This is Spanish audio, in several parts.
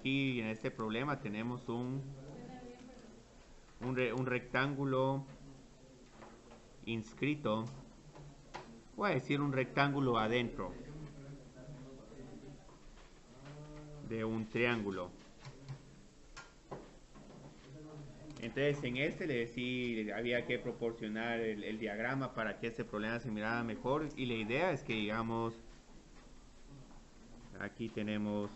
aquí en este problema tenemos un rectángulo inscrito, voy a decir un rectángulo adentro de un triángulo. Entonces en este le decía, había que proporcionar el diagrama para que este problema se mirara mejor, y la idea es que digamos, aquí tenemos,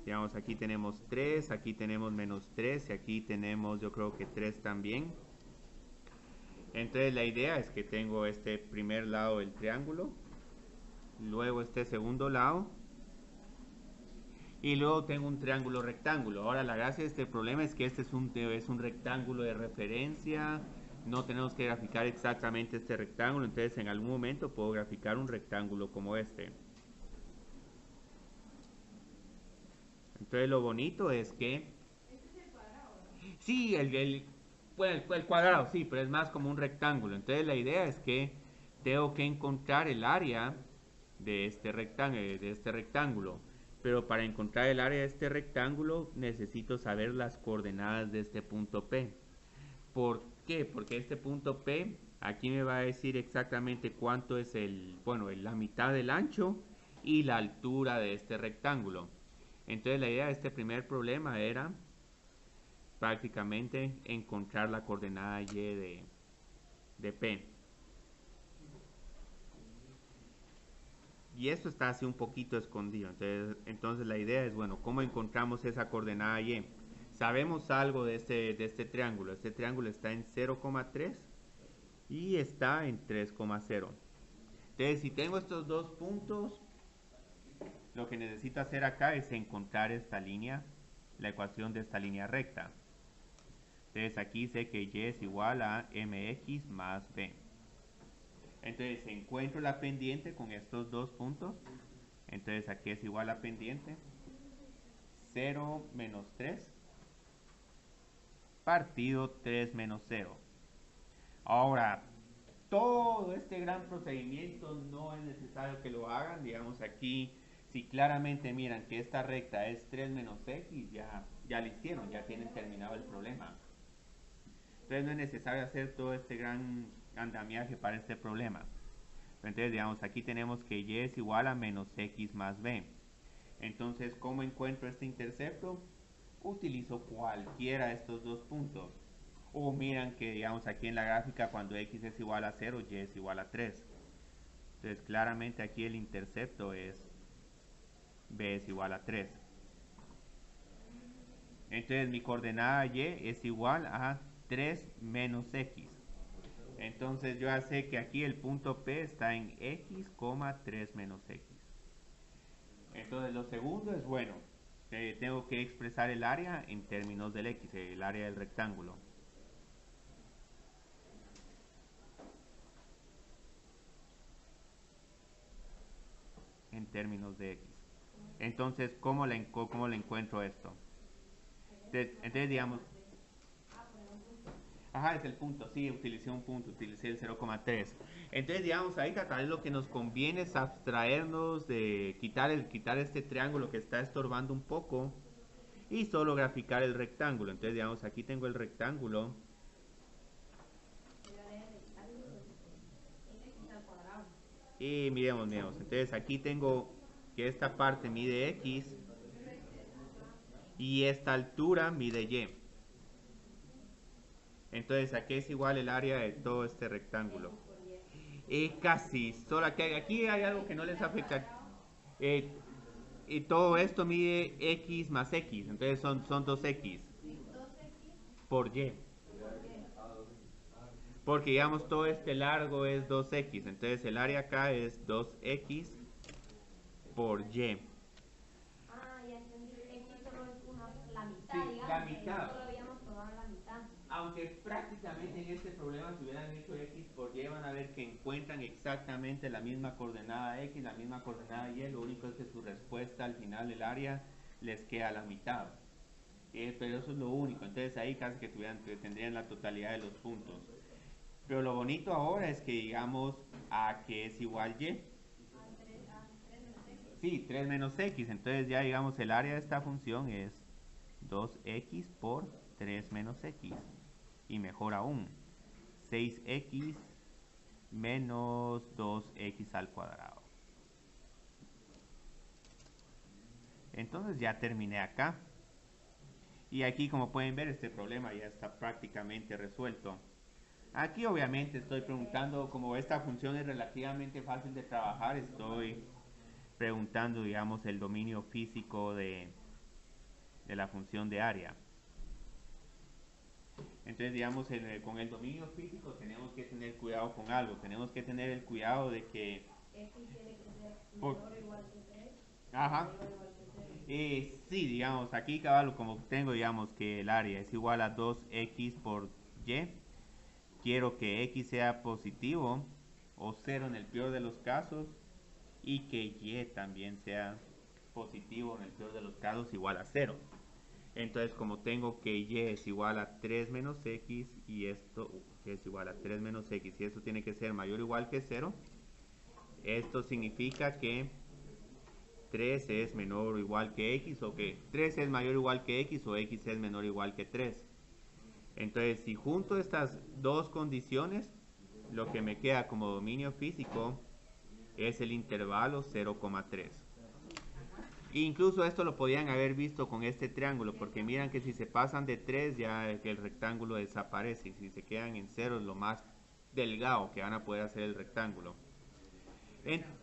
digamos, aquí tenemos 3, aquí tenemos menos 3 y aquí tenemos yo creo que 3 también. Entonces la idea es que tengo este primer lado del triángulo, luego este segundo lado, y luego tengo un triángulo rectángulo. Ahora la gracia de este problema es que este es un rectángulo de referencia, no tenemos que graficar exactamente este rectángulo, entonces en algún momento puedo graficar un rectángulo como este. Entonces lo bonito es que... Sí, el cuadrado, sí, pero es más como un rectángulo. Entonces la idea es que tengo que encontrar el área de este rectángulo. Pero para encontrar el área de este rectángulo necesito saber las coordenadas de este punto P. ¿Por qué? Porque este punto P aquí me va a decir exactamente cuánto es la mitad del ancho y la altura de este rectángulo. Entonces la idea de este primer problema era prácticamente encontrar la coordenada y de P. Y esto está así un poquito escondido. Entonces la idea es, bueno, ¿cómo encontramos esa coordenada y? Sabemos algo de este triángulo. Este triángulo está en 0,3 y está en 3,0. Entonces, si tengo estos dos puntos, lo que necesito hacer acá es encontrar esta línea, la ecuación de esta línea recta. Entonces aquí sé que y es igual a mx más b. Entonces encuentro la pendiente con estos dos puntos. Entonces aquí es igual a pendiente 0 menos 3 partido 3 menos 0. Ahora, todo este gran procedimiento no es necesario que lo hagan. Digamos aquí, si claramente miran que esta recta es 3 menos x, ya lo hicieron, ya tienen terminado el problema. Entonces no es necesario hacer todo este gran andamiaje para este problema. Entonces, digamos, aquí tenemos que y es igual a menos x más b. Entonces, ¿cómo encuentro este intercepto? Utilizo cualquiera de estos dos puntos. O miran que, digamos, aquí en la gráfica, cuando x es igual a 0, y es igual a 3. Entonces, claramente aquí el intercepto es b es igual a 3. Entonces, mi coordenada y es igual a 3 menos x. Entonces, yo ya sé que aquí el punto P está en x, 3 menos x. Entonces, lo segundo es, bueno, tengo que expresar el área en términos del x, el área del rectángulo. En términos de x. Entonces, ¿cómo le encuentro esto? Entonces, digamos, ajá, es el punto, sí, utilicé un punto, utilicé el 0,3. Entonces, digamos, ahí tal vez lo que nos conviene es abstraernos de quitar este triángulo que está estorbando un poco y solo graficar el rectángulo. Entonces, digamos, aquí tengo el rectángulo. Y miremos. Entonces, aquí tengo que esta parte mide x y esta altura mide y. Entonces, aquí es igual el área de todo este rectángulo. Casi, solo que aquí hay algo que no les afecta. Eh, y todo esto mide x más x, entonces son 2x por y. Porque digamos todo este largo es 2x, entonces el área acá es 2x por y. Ah, ya entendí. X solo es la mitad, Sí, la digamos. mitad. Solo habíamos tomado la mitad. Aunque prácticamente en este problema si hubieran hecho x por y van a ver que encuentran exactamente la misma coordenada x, la misma coordenada y, lo único es que su respuesta al final del área les queda a la mitad. Pero eso es lo único, entonces ahí casi que tendrían la totalidad de los puntos. Pero lo bonito ahora es que digamos a que es igual y. Sí, 3 menos x. Entonces ya digamos el área de esta función es 2x por 3 menos x. Y mejor aún, 6x menos 2x al cuadrado. Entonces ya terminé acá. Y aquí, como pueden ver, este problema ya está prácticamente resuelto. Aquí obviamente estoy preguntando, como esta función es relativamente fácil de trabajar, estoy preguntando, digamos, el dominio físico de la función de área. Entonces, digamos, con el dominio físico tenemos que tener cuidado con algo. Tenemos que tener el cuidado de que... X tiene que ser por- menor o igual que 3, Ajá. mayor o igual que 0. Sí, digamos, aquí cabal, como tengo, digamos, que el área es igual a 2x por y, quiero que x sea positivo o 0 en el peor de los casos y que y también sea positivo en el peor de los casos igual a 0. Entonces, como tengo que y es igual a 3 menos x y esto es igual a 3 menos x y esto tiene que ser mayor o igual que 0, esto significa que 3 es menor o igual que x, o que 3 es mayor o igual que x, o x es menor o igual que 3. Entonces, si junto estas dos condiciones, lo que me queda como dominio físico es el intervalo 0,3. Incluso esto lo podían haber visto con este triángulo, porque miran que si se pasan de 3 ya el rectángulo desaparece, y si se quedan en 0 es lo más delgado que van a poder hacer el rectángulo.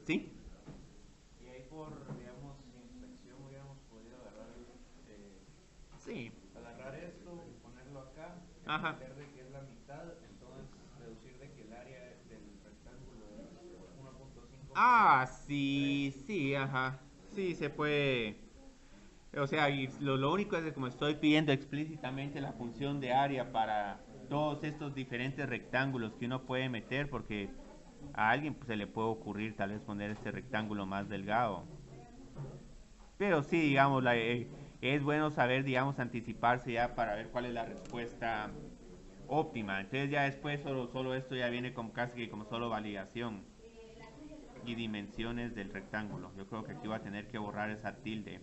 ¿Sí? Y ahí por, digamos, inspección hubiéramos podido Sí. agarrar esto, ponerlo acá, Ajá. entender de que es la mitad, entonces deducir de que el área del rectángulo es 1.5 Ah, por sí, 3. sí, ajá. Sí, se puede. O sea, y lo único es que como estoy pidiendo explícitamente la función de área para todos estos diferentes rectángulos que uno puede meter, porque a alguien pues, se le puede ocurrir tal vez poner este rectángulo más delgado. Pero sí, digamos, es bueno saber, digamos, anticiparse ya para ver cuál es la respuesta óptima. Entonces ya después solo esto ya viene como casi que como solo validación y dimensiones del rectángulo. Yo creo que aquí voy a tener que borrar esa tilde.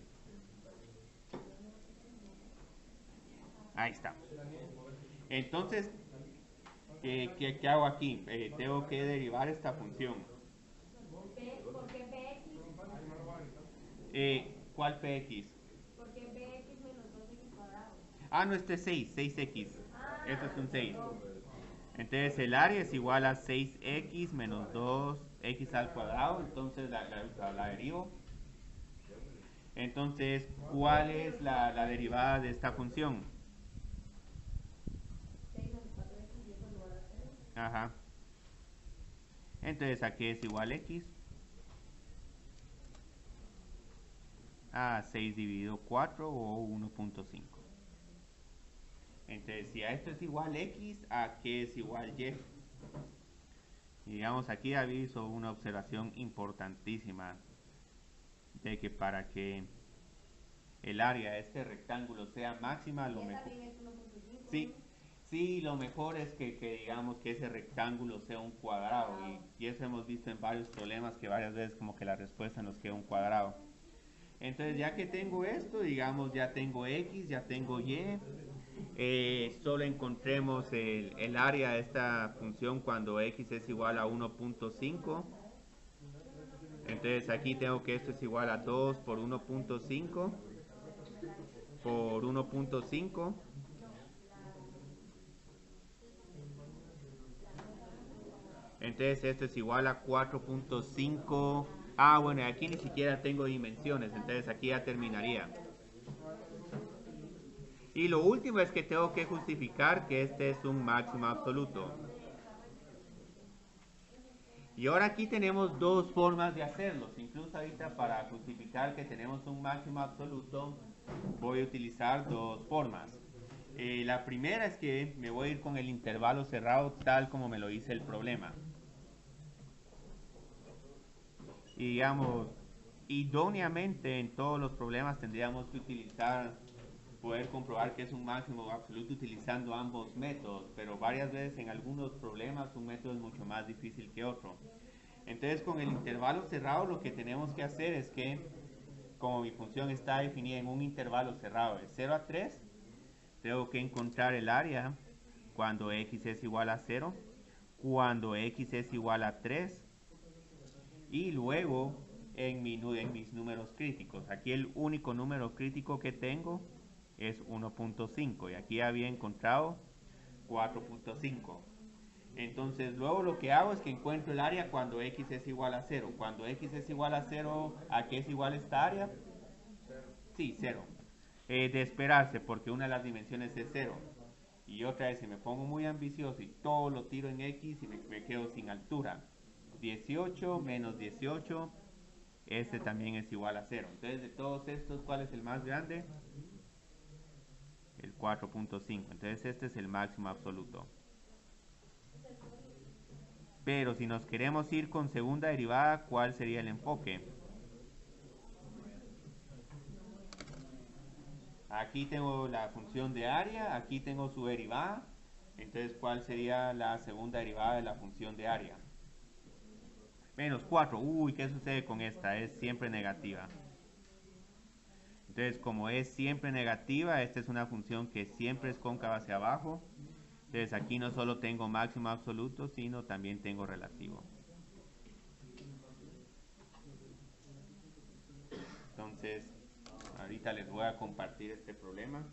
Ahí está. Entonces, ¿qué hago aquí? Tengo que derivar esta función. ¿Por qué Bx? ¿Cuál px? ¿Por qué Bx menos 2x cuadrado? Ah, no, este es 6, 6x. Esto es un 6. Perdón. Entonces el área es igual a 6x menos 2x al cuadrado. Entonces la derivo. Entonces, ¿cuál es la derivada de esta función? 6 menos 4x y eso es igual a 0. Ajá. Entonces aquí es igual a x a 6 dividido 4 o 1.5. Entonces, si a esto es igual x, ¿a qué es igual y? Y digamos, aquí aviso una observación importantísima de que para que el área de este rectángulo sea máxima, lo Y mejor... también es 1.5. Sí, sí, lo mejor es que digamos que ese rectángulo sea un cuadrado. Y eso hemos visto en varios problemas que varias veces como que la respuesta nos queda un cuadrado. Entonces ya que tengo esto, digamos ya tengo x, ya tengo y, solo encontremos el área de esta función cuando x es igual a 1.5. Entonces aquí tengo que esto es igual a 2 por 1.5 por 1.5. Entonces esto es igual a 4.5. Ah, bueno, aquí ni siquiera tengo dimensiones, entonces aquí ya terminaría. Y lo último es que tengo que justificar que este es un máximo absoluto. Y ahora aquí tenemos dos formas de hacerlo. Incluso ahorita para justificar que tenemos un máximo absoluto, voy a utilizar dos formas. La primera es que me voy a ir con el intervalo cerrado tal como me lo dice el problema. Y digamos, idóneamente en todos los problemas tendríamos que poder comprobar que es un máximo absoluto utilizando ambos métodos, pero varias veces en algunos problemas un método es mucho más difícil que otro. Entonces con el intervalo cerrado lo que tenemos que hacer es que, como mi función está definida en un intervalo cerrado de 0 a 3, tengo que encontrar el área cuando x es igual a 0, cuando x es igual a 3, y luego en mis números críticos. Aquí el único número crítico que tengo es 1.5 y aquí había encontrado 4.5. Entonces luego lo que hago es que encuentro el área cuando x es igual a 0. Cuando x es igual a 0, ¿a qué es igual esta área? Sí, 0. De esperarse porque una de las dimensiones es 0. Y otra vez, si me pongo muy ambicioso y todo lo tiro en x y me quedo sin altura. 18 menos 18, este también es igual a 0. Entonces de todos estos, ¿cuál es el más grande? El 4.5. Entonces este es el máximo absoluto. Pero si nos queremos ir con segunda derivada, ¿cuál sería el enfoque? Aquí tengo la función de área, aquí tengo su derivada. Entonces, ¿cuál sería la segunda derivada de la función de área? Menos 4. Uy, ¿qué sucede con esta? Es siempre negativa. Entonces, como es siempre negativa, esta es una función que siempre es cóncava hacia abajo. Entonces, aquí no solo tengo máximo absoluto, sino también tengo relativo. Entonces, ahorita les voy a compartir este problema.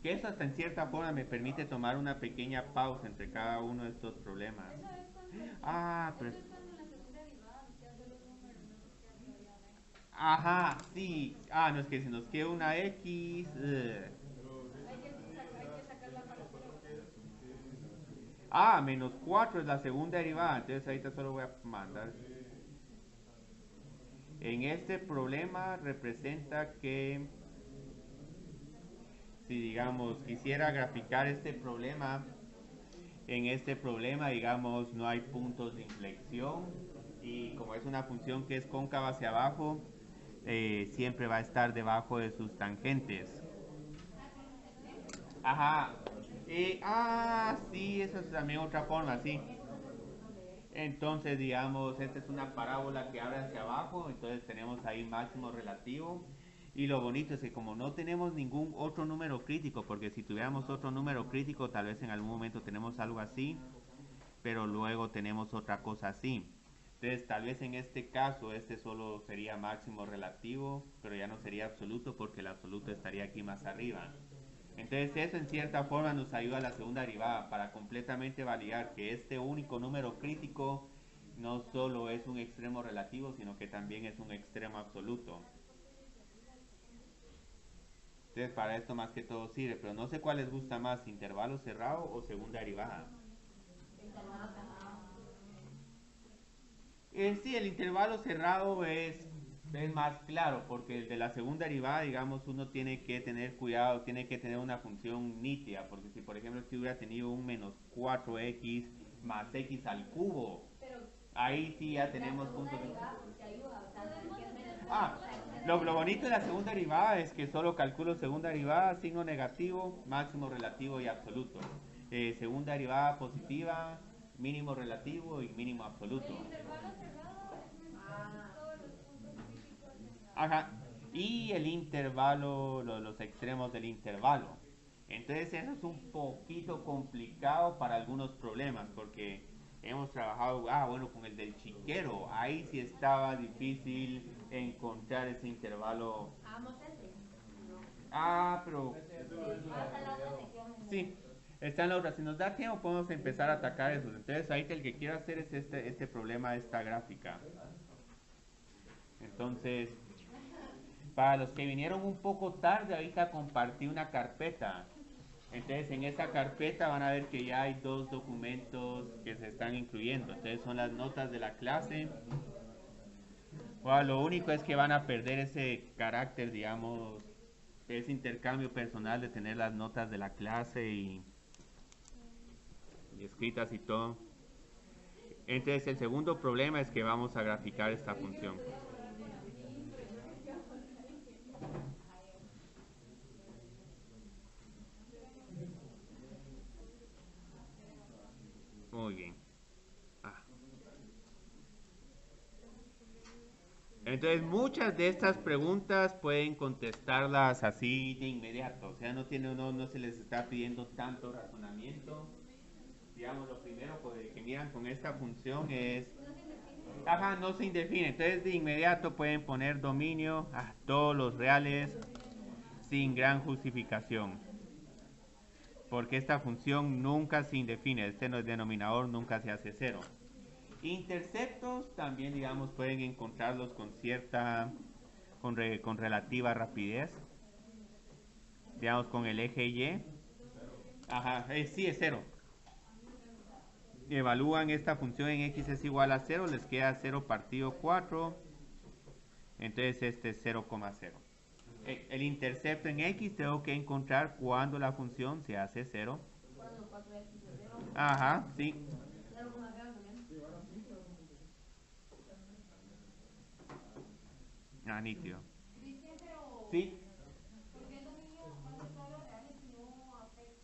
Que eso hasta en cierta forma me permite tomar una pequeña pausa entre cada uno de estos problemas. Eso es cuando, Ah, pero... eso es cuando la segunda derivada nos queda solo un número, no nos queda todavía una x. Ajá, sí. Ah, no, es que si nos queda una X. Hay que sacarla para cero. Ah, menos 4 es la segunda derivada. Entonces ahorita solo voy a mandar. En este problema representa que si digamos quisiera graficar este problema, en este problema digamos no hay puntos de inflexión y como es una función que es cóncava hacia abajo, siempre va a estar debajo de sus tangentes. Ajá. Sí, esa es también otra forma, sí. Entonces, digamos, esta es una parábola que abre hacia abajo, entonces tenemos ahí máximo relativo. Y lo bonito es que como no tenemos ningún otro número crítico, porque si tuviéramos otro número crítico, tal vez en algún momento tenemos algo así, pero luego tenemos otra cosa así. Entonces, tal vez en este caso, este solo sería máximo relativo, pero ya no sería absoluto porque el absoluto estaría aquí más arriba. Entonces eso en cierta forma nos ayuda a la segunda derivada para completamente validar que este único número crítico no solo es un extremo relativo, sino que también es un extremo absoluto. Entonces para esto más que todo sirve, pero no sé cuál les gusta más, intervalo cerrado o segunda derivada. Sí, el intervalo cerrado es más claro, porque el de la segunda derivada, digamos, uno tiene que tener cuidado, tiene que tener una función nítida, porque si por ejemplo si hubiera tenido un menos 4x más x al cubo, ahí sí ya tenemos puntos de... Ah, lo bonito de la segunda derivada es que solo calculo segunda derivada, signo negativo, máximo relativo y absoluto. Segunda derivada positiva, mínimo relativo y mínimo absoluto. El intervalo cerrado es mencionar todos los puntos críticos en la... Ajá. Y el intervalo, los extremos del intervalo. Entonces eso es un poquito complicado para algunos problemas porque hemos trabajado, bueno, con el del chiquero. Ahí sí estaba difícil encontrar ese intervalo. Hagamos ese. Pero... Hasta la otra sección. Sí, está en la otra. Si nos da tiempo podemos empezar a atacar esos. Entonces ahorita el que quiero hacer es este problema, esta gráfica. Entonces... Para los que vinieron un poco tarde, ahorita compartí una carpeta. Entonces en esa carpeta van a ver que ya hay dos documentos que se están incluyendo. Entonces son las notas de la clase. Bueno, lo único es que van a perder ese carácter, digamos, ese intercambio personal de tener las notas de la clase y escritas y todo. Entonces el segundo problema es que vamos a graficar esta función. Muy bien. Entonces, muchas de estas preguntas pueden contestarlas así de inmediato. O sea, no se les está pidiendo tanto razonamiento. Digamos, lo primero que miran con esta función es... Ajá, no se indefine. Entonces, de inmediato pueden poner dominio a todos los reales sin gran justificación. Porque esta función nunca se indefine. Este denominador nunca se hace cero. Interceptos también, digamos, pueden encontrarlos con con relativa rapidez. Digamos, con el eje Y. Ajá, sí es cero. Evalúan esta función en x es igual a 0, les queda 0 partido 4. Entonces este es 0,0. El intercepto en x tengo que encontrar cuando la función se hace 0. Ajá, sí. Ah, nítido. Cristian, pero Sí. ¿por qué el dominio va a ser todos los reales y no afecta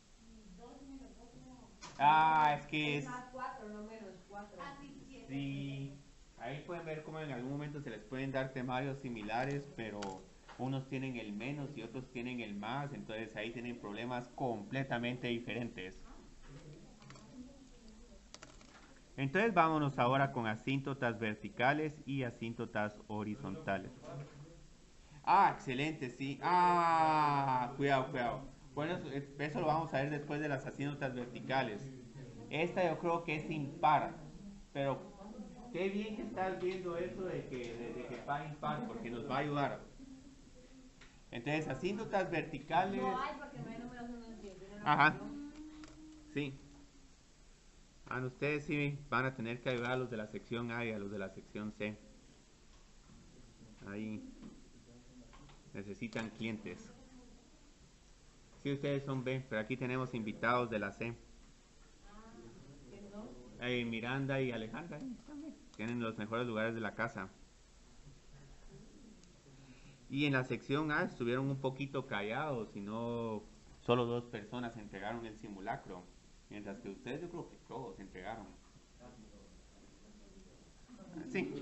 2 menos 2 no? Ah, es que Es es... más 4, no menos 4. Ah, sí, sí, sí. Sí. Ahí pueden ver cómo en algún momento se les pueden dar temarios similares, pero unos tienen el menos y otros tienen el más, entonces ahí tienen problemas completamente diferentes. Entonces vámonos ahora con asíntotas verticales y asíntotas horizontales. Ah, excelente, sí. Ah, cuidado, cuidado. Bueno, eso lo vamos a ver después de las asíntotas verticales. Esta yo creo que es impar, pero qué bien que estás viendo eso de que par impar, porque nos va a ayudar. Entonces, asíntotas verticales. No hay porque no hay números en el tiempo. Ajá, sí. Ustedes sí van a tener que ayudar a los de la sección A y a los de la sección C. Ahí necesitan clientes. Sí, ustedes son B, pero aquí tenemos invitados de la C. Miranda y Alejandra tienen los mejores lugares de la casa. Y en la sección A estuvieron un poquito callados y no solo 2 personas entregaron el simulacro. Mientras que ustedes yo creo que todos entregaron. Sí.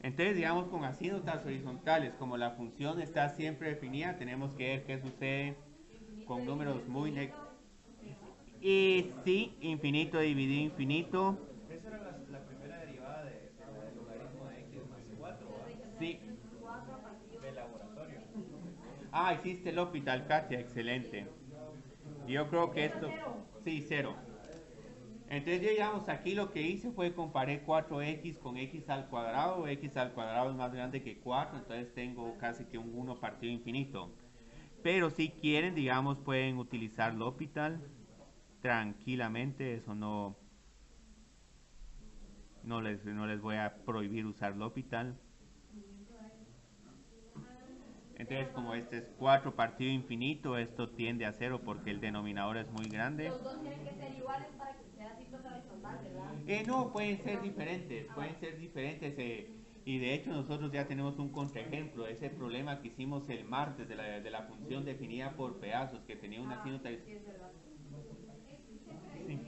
Entonces, digamos, con asíntotas horizontales, como la función está siempre definida, tenemos que ver qué sucede con números muy y sí, infinito dividido infinito. Esa era la primera derivada del logaritmo de x más 4, ¿va? Sí. De laboratorio. Ah, hiciste el hospital, Katia, excelente. Yo creo que esto... Sí, 0. Entonces, digamos, aquí lo que hice fue comparé 4x con x al cuadrado. X al cuadrado es más grande que 4, entonces tengo casi que un 1 partido infinito. Pero si quieren, digamos, pueden utilizar L'Hopital tranquilamente. Eso no les voy a prohibir usar L'Hopital. Entonces, como este es 4 partido infinito, esto tiende a 0 porque el denominador es muy grande. Los dos tienen que ser iguales para que sea asíntota horizontal, ¿verdad? No, pueden ser diferentes, pueden ser diferentes. Y de hecho nosotros ya tenemos un contraejemplo, ese problema que hicimos el martes de la función definida por pedazos, que tenía una asíntota. Sí, es verdad. Sí. Sí.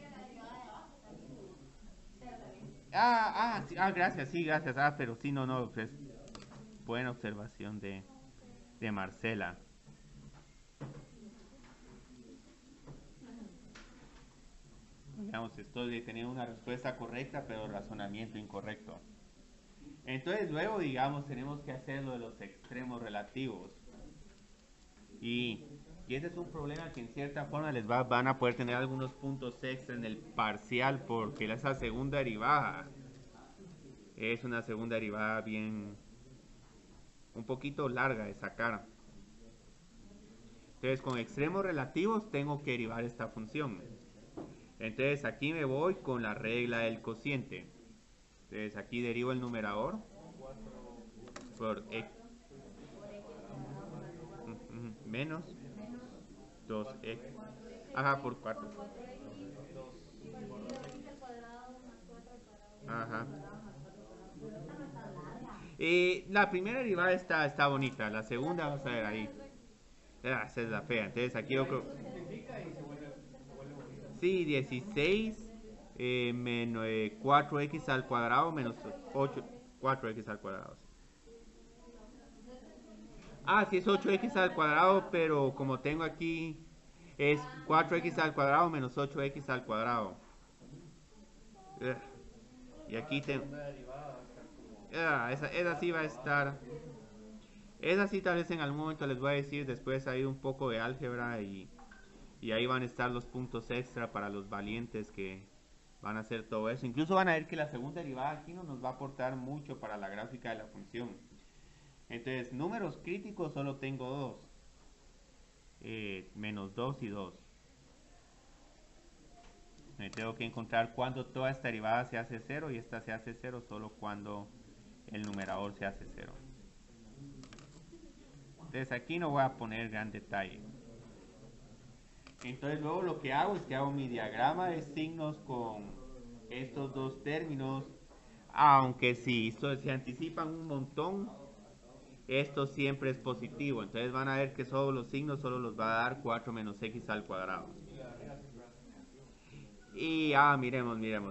Gracias, sí, gracias. Pero sí, no, pues buena observación de Marcela. Digamos, estoy teniendo una respuesta correcta, pero razonamiento incorrecto. Entonces luego, digamos, tenemos que hacer lo de los extremos relativos. Y ese es un problema que en cierta forma van a poder tener algunos puntos extra en el parcial, porque esa segunda derivada es una segunda derivada bien un poquito larga de sacar. Entonces, con extremos relativos tengo que derivar esta función. Entonces, aquí me voy con la regla del cociente. Entonces, aquí derivo el numerador por x menos 2x. Ajá, por 4. Ajá. La primera derivada está bonita. La segunda, vamos a ver ahí. Esa es la fea. Entonces aquí yo creo... Sí, 16 menos 4x al cuadrado menos 8, 4x al cuadrado. Ah, sí es 8x al cuadrado, pero como tengo aquí es 4x al cuadrado menos 8x al cuadrado. Ugh. Y aquí La tengo... segunda derivada va a estar como esa sí va a estar... Esa sí tal vez en algún momento les voy a decir, después hay un poco de álgebra y ahí van a estar los puntos extra para los valientes que van a hacer todo eso. Incluso van a ver que la segunda derivada aquí no nos va a aportar mucho para la gráfica de la función. Entonces, números críticos solo tengo dos. Menos 2 y 2. Me tengo que encontrar cuando toda esta derivada se hace 0 y esta se hace 0 solo cuando el numerador se hace 0. Entonces aquí no voy a poner gran detalle. Entonces luego lo que hago es que hago mi diagrama de signos con estos dos términos. Aunque si se anticipan un montón, esto siempre es positivo. Entonces van a ver que solo los signos solo los va a dar 4 menos x al cuadrado. y la de arriba siempre va a ser negativo. Y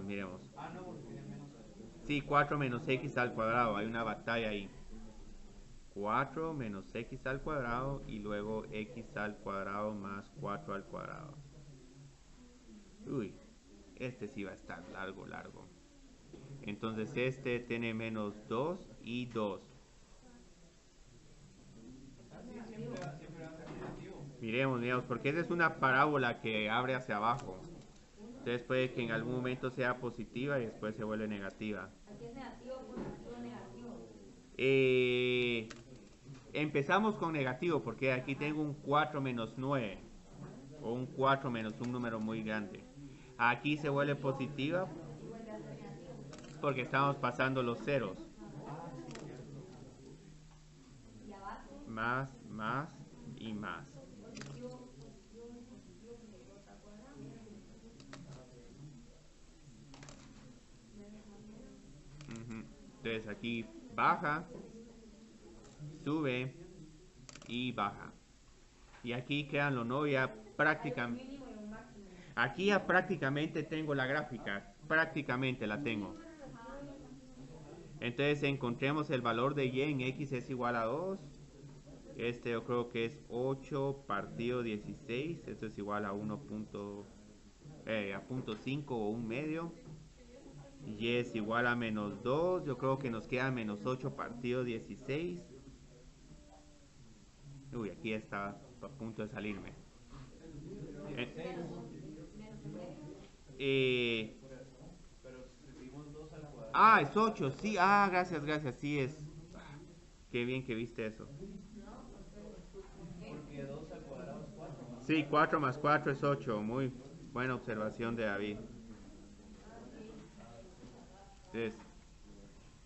miremos. Ah, no, porque tiene menos aquí. Sí, 4 menos x al cuadrado. Hay una batalla ahí. 4 menos x al cuadrado y luego x al cuadrado más 4 al cuadrado. Uy, este sí va a estar largo. Entonces este tiene menos 2 y 2. Ah, sí, siempre va a ser negativo. Miremos, porque esa es una parábola que abre hacia abajo. Entonces puede que en algún momento sea positiva y después se vuelve negativa. Aquí es negativo, positivo, negativo. Empezamos con negativo porque aquí tengo un 4 menos 9 o un 4 menos un número muy grande. Aquí se vuelve positiva Y vuelve a ser negativo. porque estamos pasando los ceros. Ah, sí, cierto. Y abajo, Más y más. positivo, porque llegó a cuadrado. Entonces aquí baja, sube y baja. Y aquí créanlo, no, ya prácticamente... Mínimo y un máximo. Aquí ya prácticamente tengo la gráfica, prácticamente la tengo. Entonces encontremos el valor de y en x es igual a 2. Este yo creo que es 8 partido 16. Esto es igual a 1.5 o un medio. Y es igual a menos 2. Yo creo que nos queda menos 8 partido 16. Uy, aquí está a punto de salirme. Pero si recibimos 2 al cuadrado. Es 8, sí. Gracias, sí es. Qué bien que viste eso. Porque 2 al cuadrado es 4 más. Sí, 4 más 4 es 8. Muy buena observación de David. Entonces,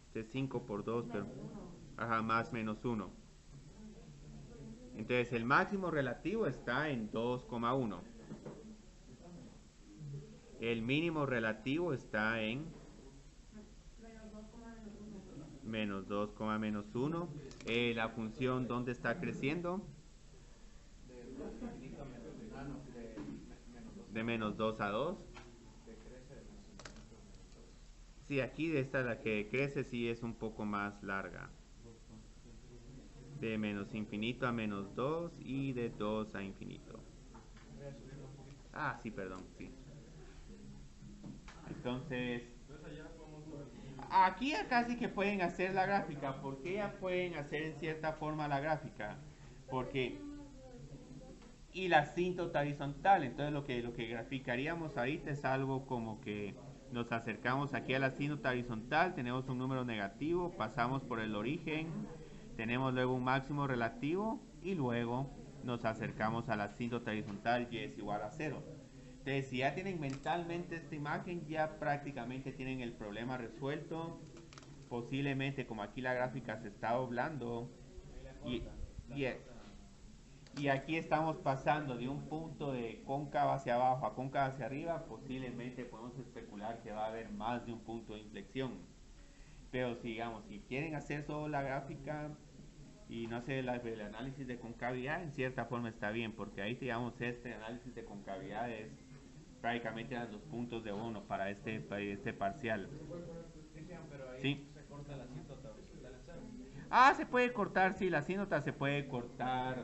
este es 5 por 2, pero... más menos 1. Entonces, el máximo relativo está en 2,1. El mínimo relativo está en menos 2, menos 1. La función, ¿dónde está creciendo? De menos 2 a 2. Sí, aquí esta la que crece sí es un poco más larga. De menos infinito a menos 2 y de 2 a infinito. Sí, perdón, sí. Entonces, aquí ya casi que pueden hacer la gráfica. ¿Por qué ya pueden hacer en cierta forma la gráfica? Porque... Y la asíntota horizontal. Entonces lo que graficaríamos ahorita es algo como que nos acercamos aquí a la asíntota horizontal, tenemos un número negativo, pasamos por el origen, tenemos luego un máximo relativo y luego nos acercamos a la asíntota horizontal y es igual a 0. Entonces, si ya tienen mentalmente esta imagen, ya prácticamente tienen el problema resuelto. Posiblemente, como aquí la gráfica se está doblando, y aquí estamos pasando de un punto de cóncava hacia abajo a cóncava hacia arriba, posiblemente podemos especular que va a haber más de un punto de inflexión. Pero si quieren hacer solo la gráfica y no hacer el análisis de concavidad, en cierta forma está bien, porque ahí digamos este análisis de concavidad es prácticamente eran los puntos de 1 para este parcial. Cristian, pero ahí Sí. se corta la asíntota horizontal en cero. Ah, se puede cortar, sí, la asíntota se puede cortar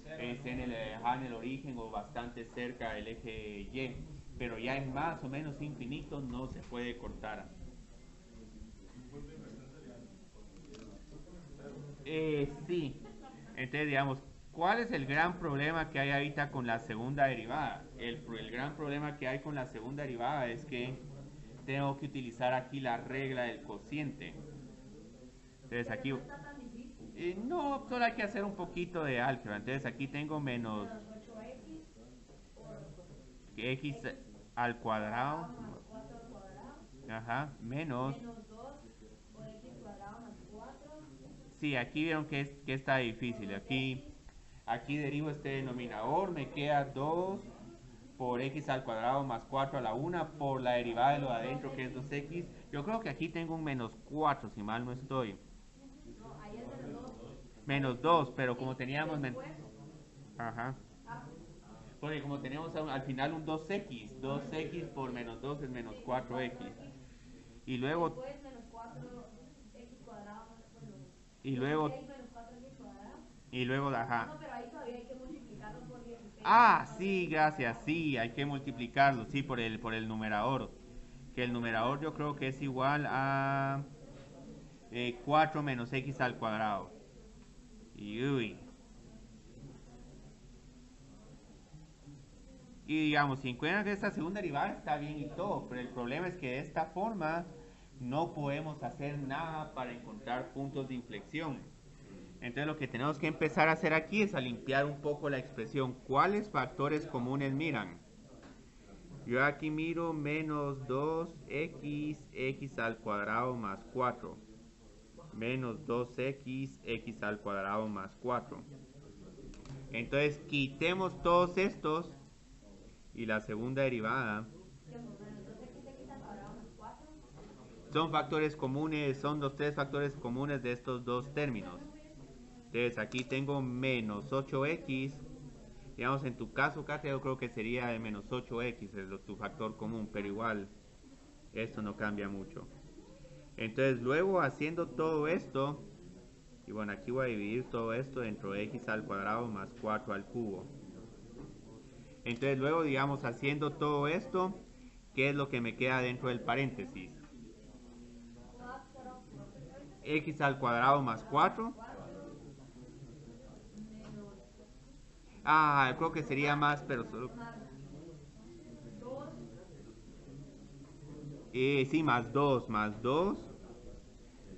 Cero, en en el origen o bastante cerca del eje Y, pero ya en más o menos infinito no se puede cortar. Sí, entonces digamos, ¿cuál es el gran problema que hay ahorita con la segunda derivada? El gran problema que hay con la segunda derivada es que tengo que utilizar aquí la regla del cociente. Entonces Pero aquí, no está tan difícil. no, solo hay que hacer un poquito de álgebra. Entonces aquí tengo menos Menos 8x por x al cuadrado, más 4 al cuadrado. ajá, menos, Menos 2 por x cuadrado más 4. sí, aquí vieron que está difícil. Aquí derivo este denominador, me queda 2 por x al cuadrado más 4 a la 1 por la derivada de lo de adentro que es 2x. Yo creo que aquí tengo un menos 4 si mal no estoy. No, ahí es menos 2. Menos 2, pero como teníamos... Después, Ajá. ah, Porque como tenemos al final un 2x, 2x por menos 2 es menos sí, 4x. 4x. Y luego, Después menos 4x cuadrado más, bueno, y 16 luego, menos 4x cuadrado. y luego, Ah, no, ajá. pero ahí todavía hay que multiplicarlo por 16. Ah, sí, gracias, sí, hay que multiplicarlo, sí, por el numerador. Que el numerador yo creo que es igual a 4 menos x al cuadrado. Y uy. Y digamos, si encuentran que esta segunda derivada está bien y todo, pero el problema es que de esta forma no podemos hacer nada para encontrar puntos de inflexión. Entonces lo que tenemos que empezar a hacer aquí es a limpiar un poco la expresión. ¿Cuáles factores comunes miran? Yo aquí miro menos 2x, x al cuadrado más 4. Menos 2x, x al cuadrado más 4. Entonces quitemos todos estos y la segunda derivada Menos 2x al cuadrado más 4. son factores comunes, son los tres factores comunes de estos dos términos. Entonces aquí tengo menos 8x. Digamos, en tu caso, Katia, yo creo que sería de menos 8x tu factor común, pero igual, esto no cambia mucho. Entonces, luego haciendo todo esto, y bueno, aquí voy a dividir todo esto dentro de x al cuadrado más 4 al cubo. Entonces, luego, digamos, haciendo todo esto, ¿qué es lo que me queda dentro del paréntesis? X al cuadrado más 4. Ah, creo que sería más, pero solo... sí, más 2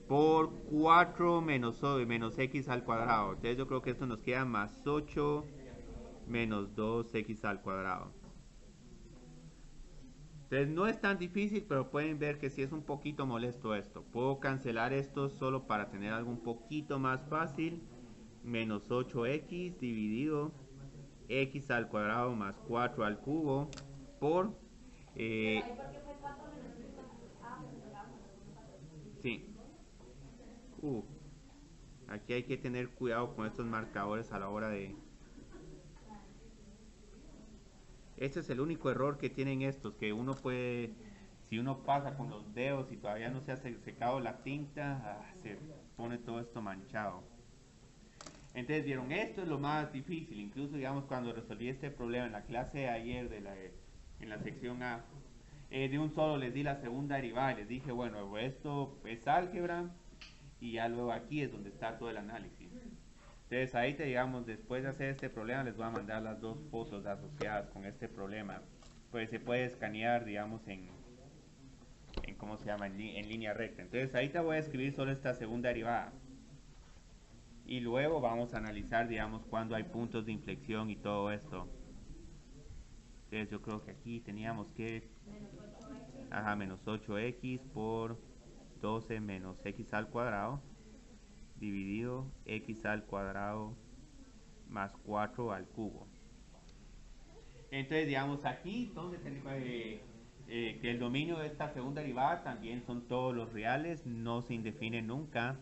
por 4 menos x al cuadrado. Entonces yo creo que esto nos queda más 8 menos 2x al cuadrado. Entonces no es tan difícil, pero pueden ver que sí es un poquito molesto esto. Puedo cancelar esto solo para tener algo un poquito más fácil. Menos 8x dividido x al cuadrado más 4 al cubo por... sí. Aquí hay que tener cuidado con estos marcadores a la hora de... Este es el único error que tienen estos, que uno puede... Si uno pasa con los dedos y todavía no se ha secado la tinta, se pone todo esto manchado. Entonces vieron, esto es lo más difícil. Incluso digamos cuando resolví este problema en la clase de ayer en la sección A, de un solo les di la segunda derivada y les dije, bueno, esto es álgebra y ya luego aquí es donde está todo el análisis. Entonces ahí digamos, después de hacer este problema les voy a mandar las dos fotos asociadas con este problema. Pues se puede escanear, digamos, en ¿cómo se llama? En línea recta. Entonces ahí te voy a escribir solo esta segunda derivada. Y luego vamos a analizar, digamos, cuando hay puntos de inflexión y todo esto. Entonces yo creo que aquí teníamos que... Ajá, menos 8x por 12 menos x al cuadrado dividido x al cuadrado más 4 al cubo. Entonces, digamos, aquí donde tenemos que el dominio de esta segunda derivada también son todos los reales, no se indefine nunca,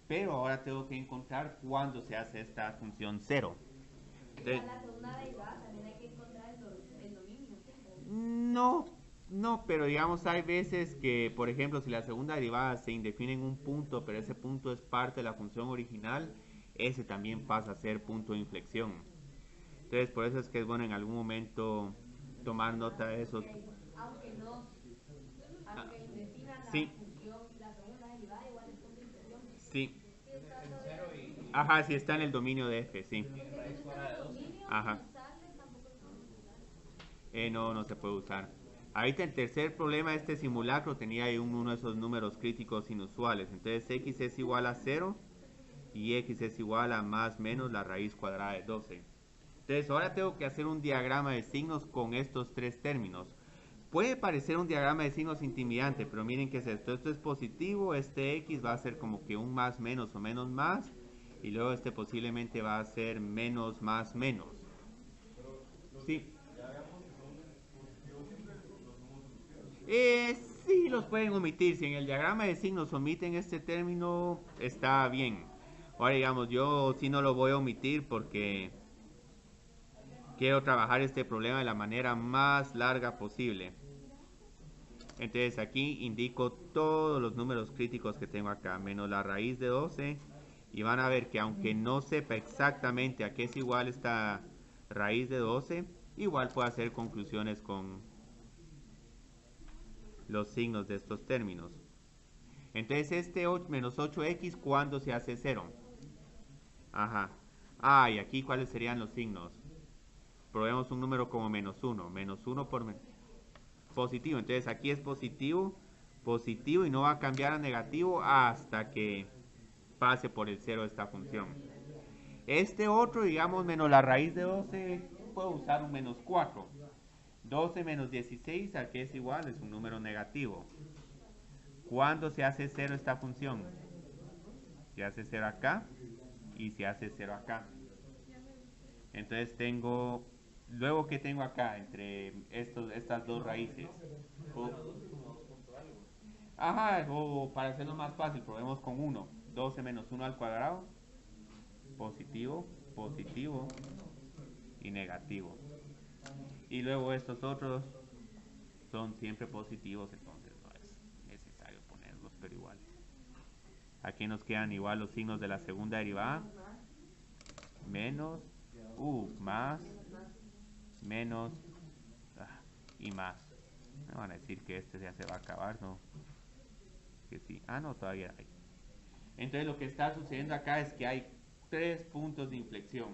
pero ahora tengo que encontrar cuándo se hace esta función 0. Entonces, la segunda derivada también hay que encontrar el dominio. No, no, pero digamos hay veces que, por ejemplo, si la segunda derivada se indefine en un punto, pero ese punto es parte de la función original, ese también pasa a ser punto de inflexión. Entonces, por eso es que es bueno en algún momento tomar nota de eso. Ok, aunque no, Ah, aunque indefina la sí, función, la segunda derivada igual es punto de inflexión. sí. Sí, está Es todavía. cero y Ajá, sí está en el dominio de f, sí. Porque si raíz no está en cuadrada el de 12. dominio, si Ajá. me sale, tampoco lo podemos usar. No, no se puede usar. Ahorita el tercer problema de este simulacro tenía ahí uno de esos números críticos inusuales. Entonces x es igual a 0 y x es igual a más menos la raíz cuadrada de 12. Entonces ahora tengo que hacer un diagrama de signos con estos tres términos. Puede parecer un diagrama de signos intimidante, pero miren qué es esto. Esto es positivo, este x va a ser como que un más menos o menos más, y luego este posiblemente va a ser menos más menos. Sí. Sí, los pueden omitir. Si en el diagrama de signos omiten este término, está bien. Ahora digamos, yo sí no lo voy a omitir porque quiero trabajar este problema de la manera más larga posible. Entonces aquí indico todos los números críticos que tengo acá, menos la raíz de 12. Y van a ver que aunque no sepa exactamente a qué es igual esta raíz de 12, igual puedo hacer conclusiones con los signos de estos términos. Entonces este menos 8x, ¿cuándo se hace 0? Ajá. Ah, y aquí ¿cuáles serían los signos? Probemos un número como menos 1. Menos 1 por positivo. Entonces aquí es positivo, positivo y no va a cambiar a negativo hasta que pase por el 0 esta función. Este otro, digamos, menos la raíz de 12, puedo usar un menos 4. 12 menos 16, ¿a qué es igual? Es un número negativo. ¿Cuándo se hace 0 esta función? Se hace 0 acá y se hace 0 acá. Entonces tengo, luego que tengo acá entre estas dos raíces. O, 12 como 2 punto algo. ajá, o para hacerlo más fácil, probemos con 1. 12 menos 1 al cuadrado, positivo, positivo y negativo. Y luego estos otros son siempre positivos, entonces no es necesario ponerlos, pero igual. Aquí nos quedan igual los signos de la segunda derivada. Menos, más, menos y más. Me van a decir que este ya se va a acabar, ¿no? Que sí. Ah, no, todavía hay. Entonces lo que está sucediendo acá es que hay 3 puntos de inflexión.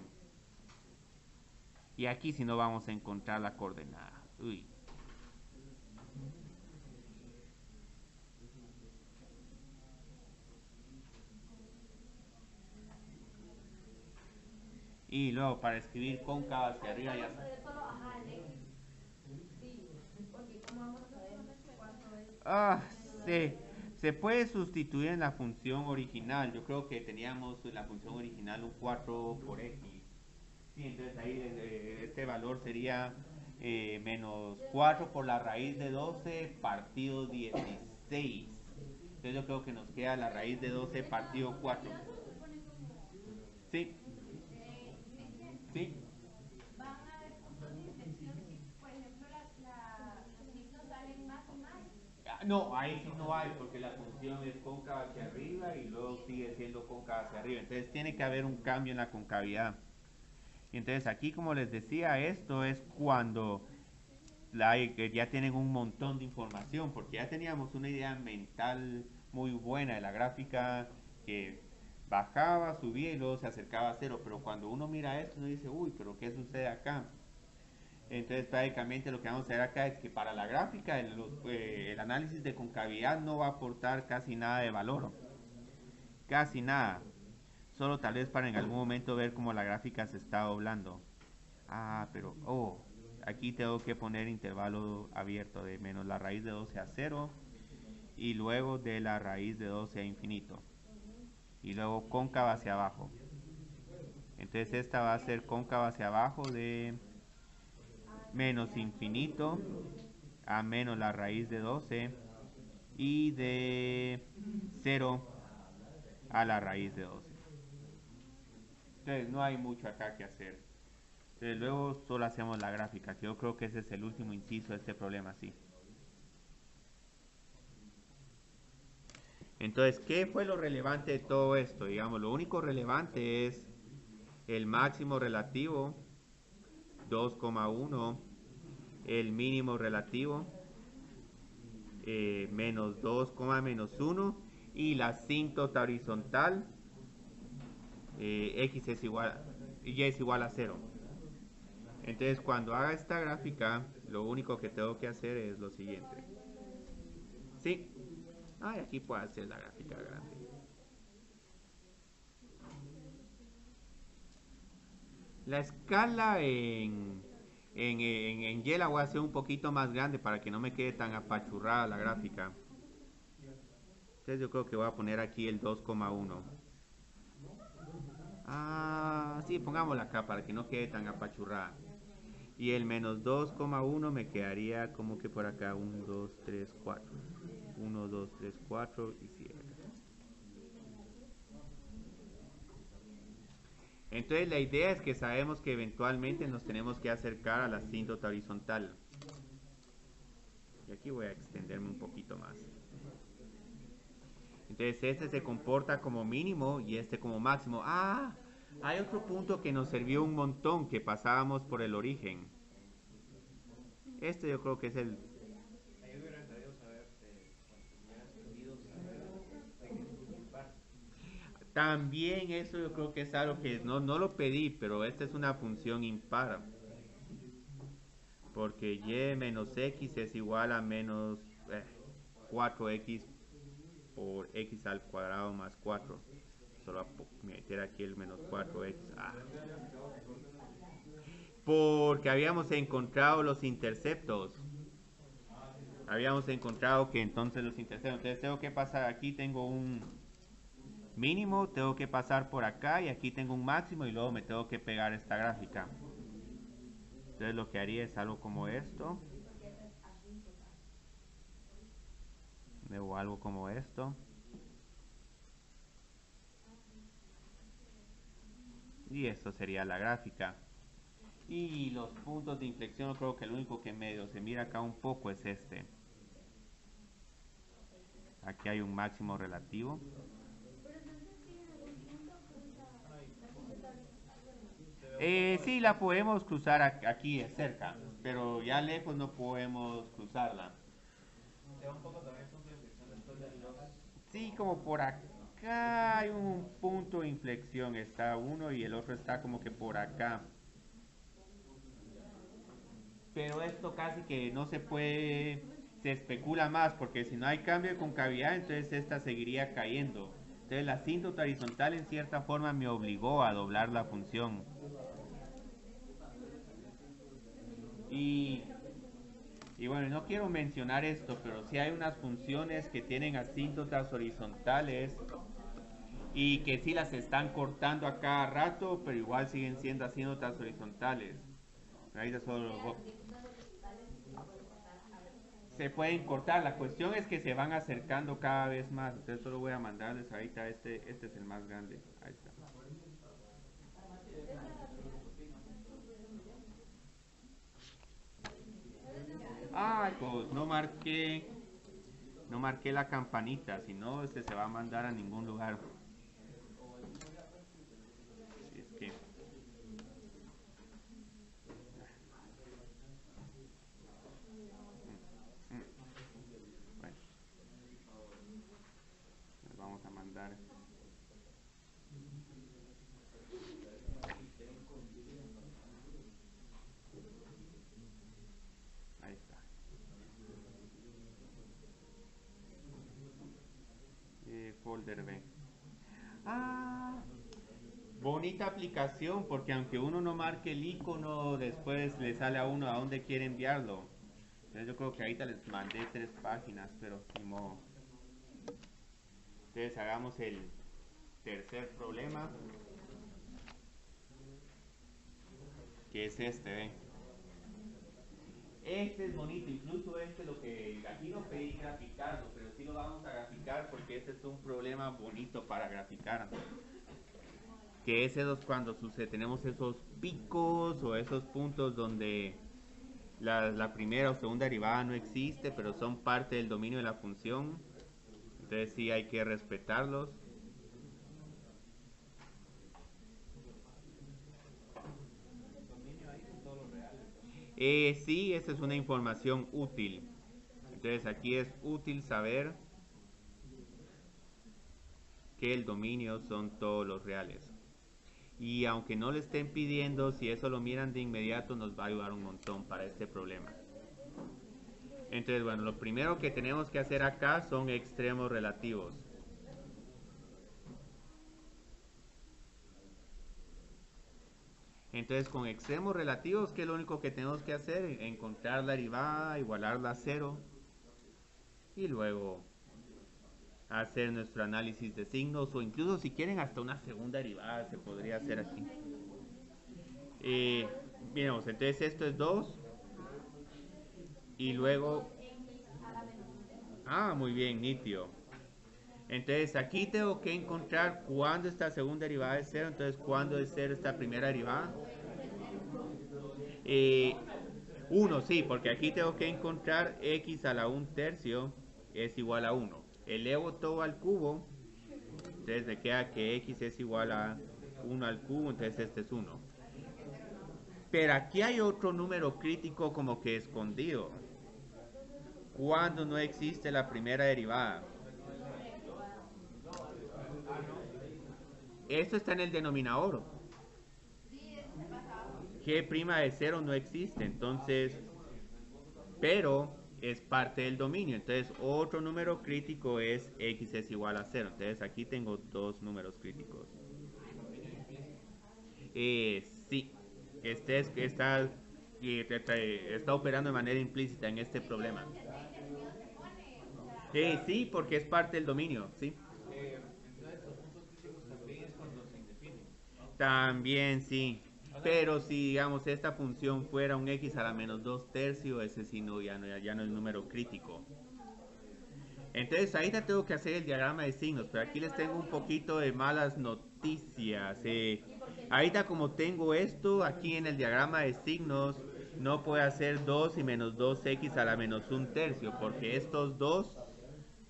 Y aquí si no vamos a encontrar la coordenada. Uy. Y luego para escribir cóncava hacia arriba ya está. Solo, ajá, el X. Sí, porque ¿cómo vamos a saber cuánto es Ah, menos la raíz sí. de 12? Se puede sustituir en la función original. Yo creo que teníamos en la función original un 4 por x. Sí, entonces ahí este valor sería menos 4 por la raíz de 12 partido 16. Entonces yo creo que nos queda la raíz de 12 partido 4. Sí, sí. Van a haber puntos de inflexión si, por ejemplo, los signos salen más y más. Ah, no, ahí sí no hay porque la función es cóncava hacia arriba y luego sigue siendo cóncava hacia arriba. Entonces tiene que haber un cambio en la concavidad. Y entonces aquí, como les decía, esto es cuando ya tienen un montón de información, porque ya teníamos una idea mental muy buena de la gráfica que bajaba, subía y luego se acercaba a cero, pero cuando uno mira esto, uno dice, uy, pero ¿qué sucede acá? Entonces prácticamente lo que vamos a ver acá es que para la gráfica el análisis de concavidad no va a aportar casi nada de valor, casi nada, solo tal vez para en algún momento ver cómo la gráfica se está doblando. Ah, pero, aquí tengo que poner intervalo abierto de menos la raíz de 12 a 0 y luego de la raíz de 12 a infinito. Y luego cóncava hacia abajo. Entonces esta va a ser cóncava hacia abajo de menos infinito a menos la raíz de 12 y de 0 a la raíz de 12. Entonces no hay mucho acá que hacer. Entonces luego solo hacemos la gráfica, que yo creo que ese es el último inciso de este problema, sí. Entonces, ¿qué fue lo relevante de todo esto? Digamos, lo único relevante es el máximo relativo, 2,1, el mínimo relativo, menos 2, menos 1, y la asíntota horizontal, x es igual, y es igual a 0. Entonces, cuando haga esta gráfica, lo único que tengo que hacer es lo siguiente. Sí. Y aquí puedo hacer la gráfica grande. La escala en Y la voy a hacer un poquito más grande para que no me quede tan apachurrada la gráfica. Entonces yo creo que voy a poner aquí el 2,1. Sí, pongámosla acá para que no quede tan apachurrada. Y el menos 2,1 me quedaría como que por acá 1, 2, 3, 4. 1, 2, 3, 4 y 7. Entonces la idea es que sabemos que eventualmente nos tenemos que acercar a la asíntota horizontal. Y aquí voy a extenderme un poquito más. Entonces este se comporta como mínimo y este como máximo. Hay otro punto que nos sirvió un montón, que pasábamos por el origen. Este yo creo que es el... Ahí hubiera querido saber, me hubieras pedido saber de qué es un par. También eso yo creo que es algo que no lo pedí, pero esta es una función impar. Porque y menos x es igual a menos 4x por x al cuadrado más 4. Solo a meter aquí el menos 4x. Porque habíamos encontrado los interceptos. Habíamos encontrado que entonces los interceptos. Entonces tengo que pasar aquí, tengo un mínimo, tengo que pasar por acá y aquí tengo un máximo y luego me tengo que pegar esta gráfica. Entonces lo que haría es algo como esto. O algo como esto. Y esto sería la gráfica. Y los puntos de inflexión, creo que el único que medio se mira acá un poco es este. Aquí hay un máximo relativo. Sí, la podemos cruzar aquí cerca, pero ya lejos no podemos cruzarla. Te da un poco también punto de inflexión después del 2. Sí, como por acá hay un punto de inflexión, está uno y el otro está como que por acá. Pero esto casi que no se puede, se especula más, porque si no hay cambio de concavidad, entonces esta seguiría cayendo. Entonces la asíntota horizontal en cierta forma me obligó a doblar la función. Y bueno, no quiero mencionar esto, pero sí hay unas funciones que tienen asíntotas horizontales y que sí las están cortando a cada rato, pero igual siguen siendo asíntotas horizontales. Ahorita solo se pueden cortar, la cuestión es que se van acercando cada vez más. Entonces solo voy a mandarles ahorita este es el más grande. Ahí está. Pues no marqué la campanita, si no este se va a mandar a ningún lugar. Si es que bueno, les vamos a mandar. Ahí está. Folder B. Bonita aplicación, porque aunque uno no marque el icono, después le sale a uno a dónde quiere enviarlo. Entonces yo creo que ahorita les mandé 3 páginas, pero ni modo. Entonces hagamos el tercer problema, que es este, ¿ven? Este es bonito, incluso este lo que aquí no pedí graficarlo, pero sí lo vamos a graficar porque este es un problema bonito para graficar. que es cuando sucede, tenemos esos picos o esos puntos donde la primera o segunda derivada no existe, pero son parte del dominio de la función. Entonces sí hay que respetarlos. Dominio ahí son todos los reales. Sí, esa es una información útil. Entonces aquí es útil saber que el dominio son todos los reales. Y aunque no le estén pidiendo, si eso lo miran de inmediato nos va a ayudar un montón para este problema. Entonces, bueno, lo primero que tenemos que hacer acá son extremos relativos. Entonces, con extremos relativos, ¿qué es lo único que tenemos que hacer? Encontrar la derivada, igualarla a 0 y luego hacer nuestro análisis de signos, o incluso si quieren hasta una segunda derivada se podría hacer aquí. Miremos, entonces esto es 2 y luego... Ah, muy bien, nítido. Entonces aquí tengo que encontrar cuándo esta segunda derivada es 0, entonces cuándo es 0 esta primera derivada. 1, sí, porque aquí tengo que encontrar x a la 1/3 es igual a 1. Elevo todo al cubo, entonces me queda que x es igual a 1 al cubo, entonces este es 1. Pero aquí hay otro número crítico como que escondido. Cuando no existe la primera derivada. Esto está en el denominador. G' de 0 no existe, entonces, pero es parte del dominio. Entonces, otro número crítico es x es igual a 0. Entonces, aquí tengo dos números críticos. Sí, está operando de manera implícita en este problema. Sí, porque es parte del dominio, sí. Entonces los puntos críticos también es cuando se indefine. También sí. Pero si, digamos, esta función fuera un x a la menos 2/3, ese sí no, ya no es número crítico. Entonces, ahorita tengo que hacer el diagrama de signos, pero aquí les tengo un poquito de malas noticias. Ahorita como tengo esto aquí en el diagrama de signos, no puedo hacer 2 y menos 2x a la menos 1/3, porque estos dos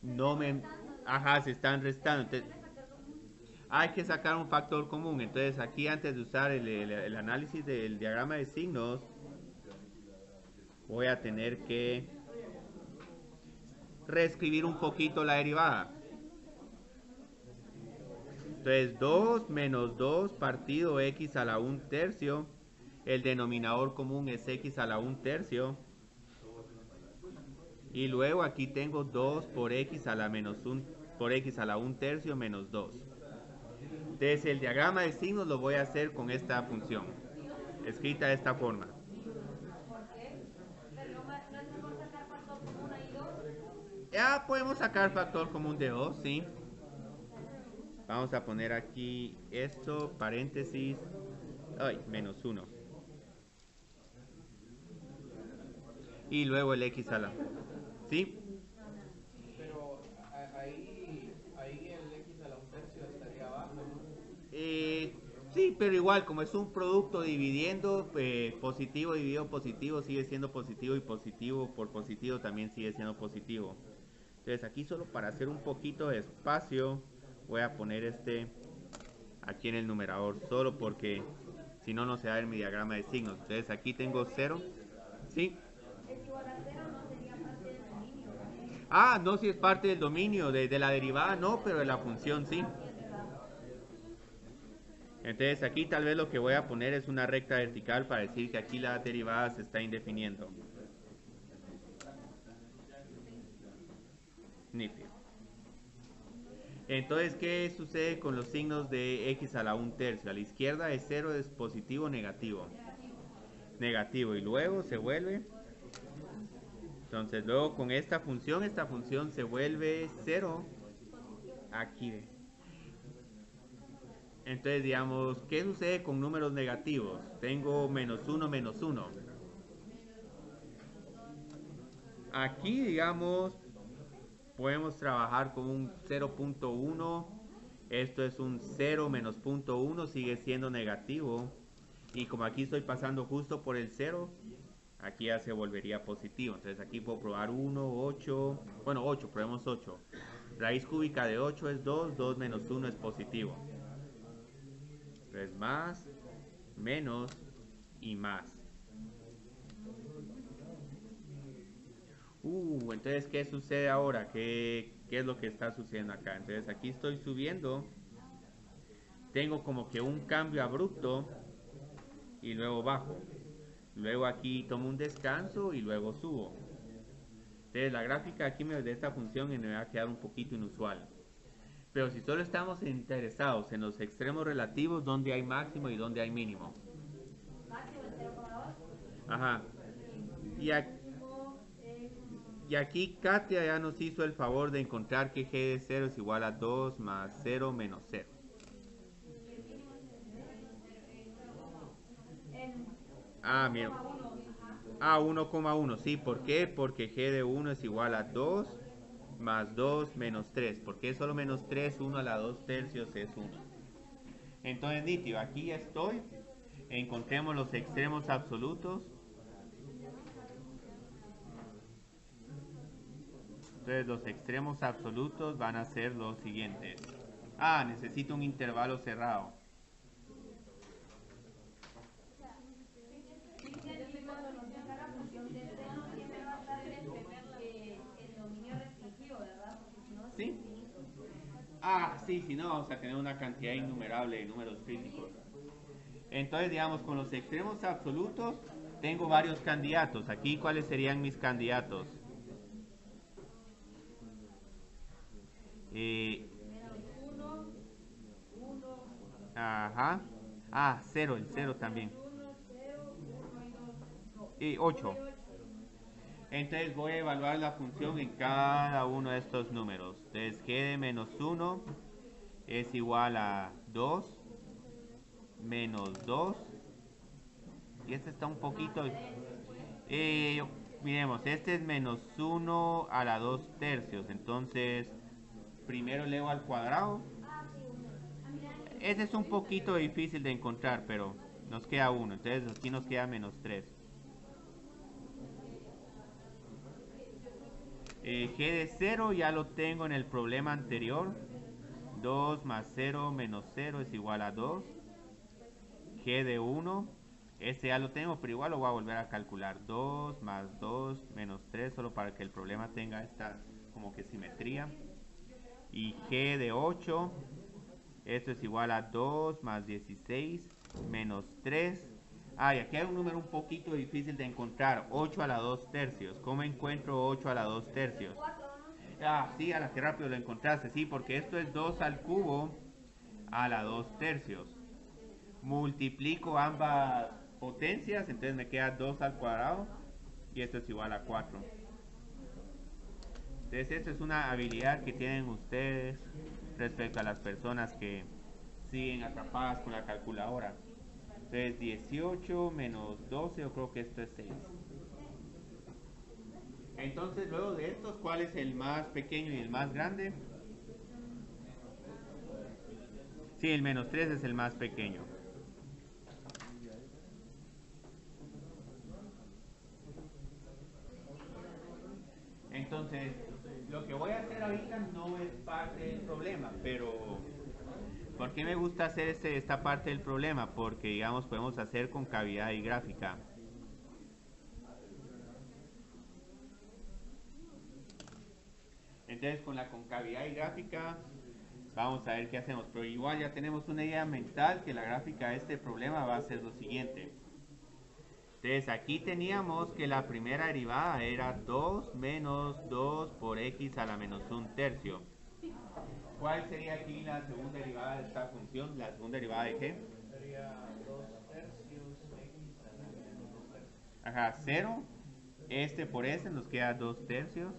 no me... Ajá, se están restando. Entonces, hay que sacar un factor común. Entonces aquí antes de usar el análisis del diagrama de signos, voy a tener que reescribir un poquito la derivada. Entonces 2 menos 2 partido x a la 1/3. El denominador común es x a la 1/3. Y luego aquí tengo 2 por x a la menos 1 por x a la 1/3 menos 2. Entonces el diagrama de signos lo voy a hacer con esta función, escrita de esta forma. Ya podemos sacar factor común de 2, sí. Vamos a poner aquí esto, paréntesis, menos 1. Y luego el x a la... ¿Sí? Pero ahí el x a la 1/3 estaría abajo, ¿no? Sí, pero igual, como es un producto dividiendo, positivo dividido positivo sigue siendo positivo y positivo por positivo también sigue siendo positivo. Entonces aquí solo para hacer un poquito de espacio voy a poner este aquí en el numerador, solo porque si no, no se va a ver mi diagrama de signos. Entonces aquí tengo 0. ¿Sí? Es igual a 0, no sería parte del dominio. Ah, no, si es parte del dominio, de la derivada no, pero de la función sí. Entonces aquí tal vez lo que voy a poner es una recta vertical para decir que aquí la derivada se está indefiniendo. Nítido. Entonces, ¿qué sucede con los signos de x a la 1/3? A la izquierda es 0, es positivo o negativo. Negativo. Y luego se vuelve... Entonces, luego con esta función se vuelve 0. Aquí. Entonces, digamos, ¿qué sucede con números negativos? Tengo menos 1, menos 1. Aquí, digamos, podemos trabajar con un 0.1 Esto es un 0 menos 0.1, sigue siendo negativo. Y como aquí estoy pasando justo por el 0, aquí ya se volvería positivo. Entonces aquí puedo probar 1, 8. Bueno, 8, probemos 8. Raíz cúbica de 8 es 2, 2 menos 1 es positivo. Entonces más, menos y más. Entonces, ¿qué sucede ahora? ¿Qué es lo que está sucediendo acá? Entonces aquí estoy subiendo. Tengo como que un cambio abrupto y luego bajo. Luego aquí tomo un descanso y luego subo. Entonces la gráfica aquí de esta función me va a quedar un poquito inusual. Pero si solo estamos interesados en los extremos relativos, donde hay máximo y donde hay mínimo. Máximo el 0,2. Ajá. Y aquí Katia ya nos hizo el favor de encontrar que g de 0 es igual a 2 más 0 menos 0. Mira. 1,1. Sí, ¿por qué? Porque g de 1 es igual a 2 más 2 menos 3. ¿Por qué solo menos 3? 1 a la 2 tercios es 1. Entonces, nítido, aquí ya estoy. Encontremos los extremos absolutos. Entonces, los extremos absolutos van a ser los siguientes. Necesito un intervalo cerrado. ¿Sí? Sí, si no vamos a tener una cantidad innumerable de números físicos. Entonces, digamos, con los extremos absolutos tengo varios candidatos. Aquí, ¿cuáles serían mis candidatos? Ajá. 0, el 0 también. 8. Entonces voy a evaluar la función en cada uno de estos números. Entonces g de menos 1 es igual a 2 menos 2. Y este está un poquito... miremos, este es menos 1 a la 2 tercios. Entonces, primero elevo al cuadrado. Este es un poquito difícil de encontrar, pero nos queda 1. Entonces aquí nos queda menos 3. G de 0 ya lo tengo en el problema anterior. 2 más 0 menos 0 es igual a 2. G de 1, este ya lo tengo, pero igual lo voy a volver a calcular. 2 más 2 menos 3, solo para que el problema tenga esta como que simetría. Y G de 8, esto es igual a 2 más 16 menos 3. Y aquí hay un número un poquito difícil de encontrar. 8 a la 2 tercios. ¿Cómo encuentro 8 a la 2 tercios? Sí, a la que rápido lo encontraste. Sí, porque esto es 2 al cubo a la 2 tercios. Multiplico ambas potencias, entonces me queda 2 al cuadrado. Y esto es igual a 4. Entonces esta es una habilidad que tienen ustedes respecto a las personas que siguen atrapadas con la calculadora. Entonces 18 menos 12, yo creo que esto es 6. Entonces luego de estos, ¿cuál es el más pequeño y el más grande? Sí, el menos 3 es el más pequeño. Entonces, lo que voy a hacer ahorita no es parte del problema, pero ¿por qué me gusta hacer esta parte del problema? Porque, digamos, podemos hacer concavidad y gráfica. Entonces, con la concavidad y gráfica, vamos a ver qué hacemos. Pero igual ya tenemos una idea mental que la gráfica de este problema va a ser lo siguiente. Entonces, aquí teníamos que la primera derivada era 2 menos 2 por x a la menos 1 tercio. ¿Cuál sería aquí la segunda derivada de esta función? ¿La segunda derivada de qué? Sería 2 tercios x a la menos 2 tercios. Ajá, 0. Este por este nos queda 2 tercios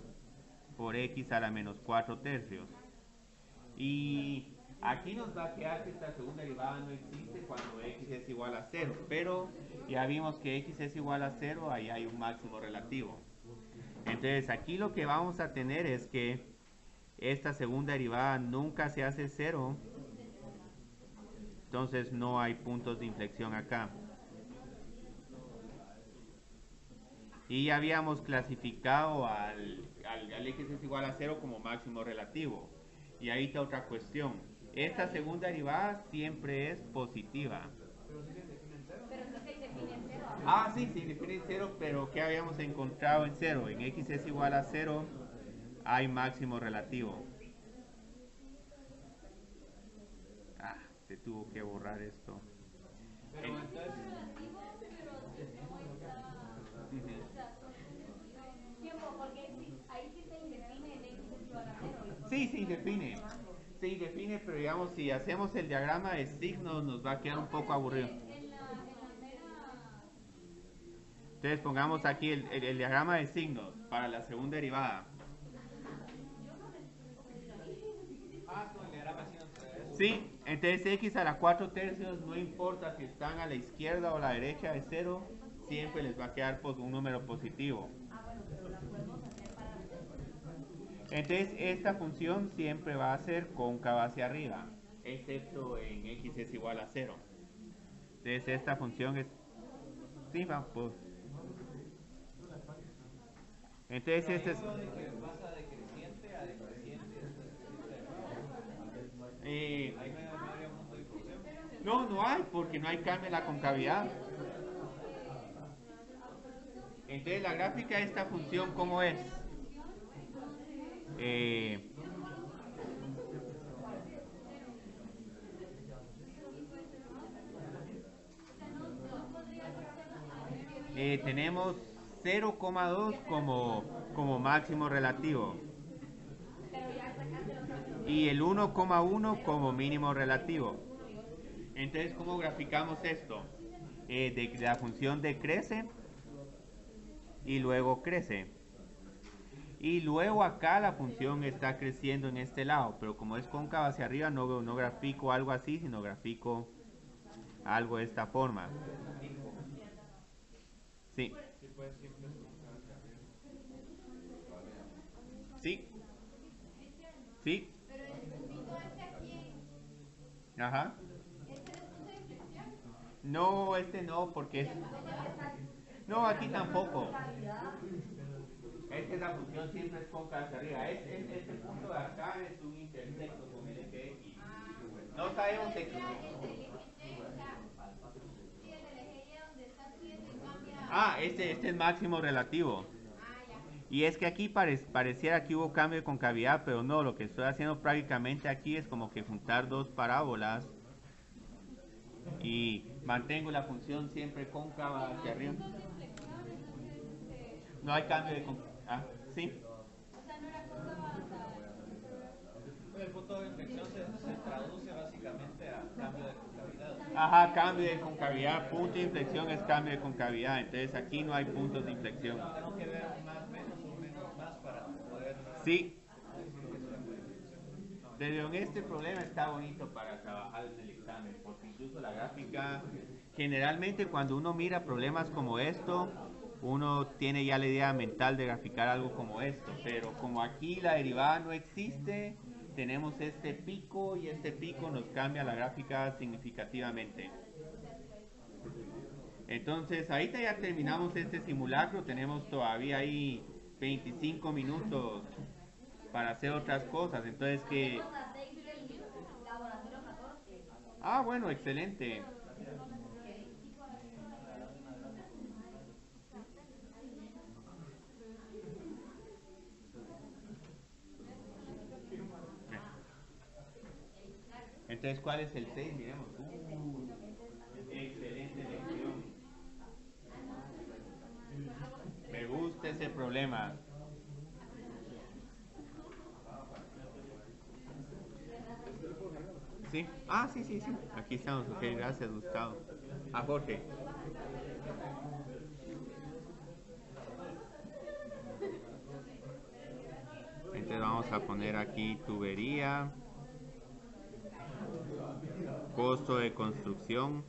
por x a la menos 4 tercios. Y aquí nos va a quedar que esta segunda derivada no existe cuando x es igual a 0. Pero ya vimos que x es igual a 0, ahí hay un máximo relativo. Entonces aquí lo que vamos a tener es que esta segunda derivada nunca se hace 0 Entonces no hay puntos de inflexión acá. Y ya habíamos clasificado al x es igual a 0 como máximo relativo. Y ahí está otra cuestión. Esta segunda derivada siempre es positiva. Pero sí se define en cero. Pero sí se define en cero. Ah, sí, sí, define en 0, pero ¿qué habíamos encontrado en 0? En x es igual a 0 hay máximo relativo. Ah, se tuvo que borrar esto. Pero entonces, Tiempo, porque ahí sí se indefine en x es igual a cero. Sí, sí, define. Sí, define, pero digamos, si hacemos el diagrama de signos nos va a quedar un poco aburrido. Entonces pongamos aquí el diagrama de signos para la segunda derivada. con el diagrama sí nos trae eso. Sí, entonces x a la 4 tercios, no importa si están a la izquierda o a la derecha de 0, siempre les va a quedar un número positivo. Entonces esta función siempre va a ser cóncava hacia arriba, excepto en x es igual a 0. Entonces esta función es... Sí, va, pues. Entonces este es... De que pasa de creciente a decreciente, Eh, ahí no habría punto de inflexión. no hay, porque no hay cambio en la concavidad. Entonces la gráfica de esta función, ¿cómo es? Tenemos 0,2 como máximo relativo y el 1,1 como mínimo relativo. Entonces, ¿cómo graficamos esto? De la función decrece y luego crece. Y luego acá la función está creciendo en este lado, pero como es cóncava hacia arriba, no grafico algo así, sino grafico algo de esta forma. Sí. Sí, pues siempre es cóncava hacia arriba. Sí. Sí. Pero el puntito ese aquí, Ajá. ¿este es el punto de inflexión? No, este no, porque es... No, aquí tampoco. La función siempre es cóncava hacia arriba. Este punto de acá es un intersecto con el eje X. No sabemos El de del eje Y, o sea, sí, el del eje Y donde está subiendo y cambia. este es máximo relativo. Ya. Y es que aquí pareciera que hubo cambio de concavidad, pero no, lo que estoy haciendo prácticamente aquí es como que juntar dos parábolas y mantengo la función siempre cóncava hacia arriba. No hay cambio de concavidad. Ah, sí. O sea, no era cóncava hasta... El punto de inflexión se traduce básicamente a cambio de concavidad. Ajá, cambio de concavidad, punto de inflexión es cambio de concavidad, entonces aquí no hay puntos de inflexión. Tengo que ver más menos o menos más para poder Sí, decir que es cambio de inflexión. pero este problema está bonito para trabajar en el examen, porque incluso la gráfica, generalmente cuando uno mira problemas como esto, uno tiene ya la idea mental de graficar algo como esto, pero como aquí la derivada no existe, tenemos este pico y este pico nos cambia la gráfica significativamente. Entonces, ahorita ya terminamos este simulacro, tenemos todavía ahí 25 minutos para hacer otras cosas, entonces que... Ah, bueno, excelente. Entonces, ¿cuál es el 6? Miremos. Excelente lección. Me gusta ese problema. ¿Sí? Ah, sí, sí, sí. Aquí estamos. Ok, gracias, Gustavo. A Jorge. Entonces vamos a poner aquí tubería. Costo de construcción.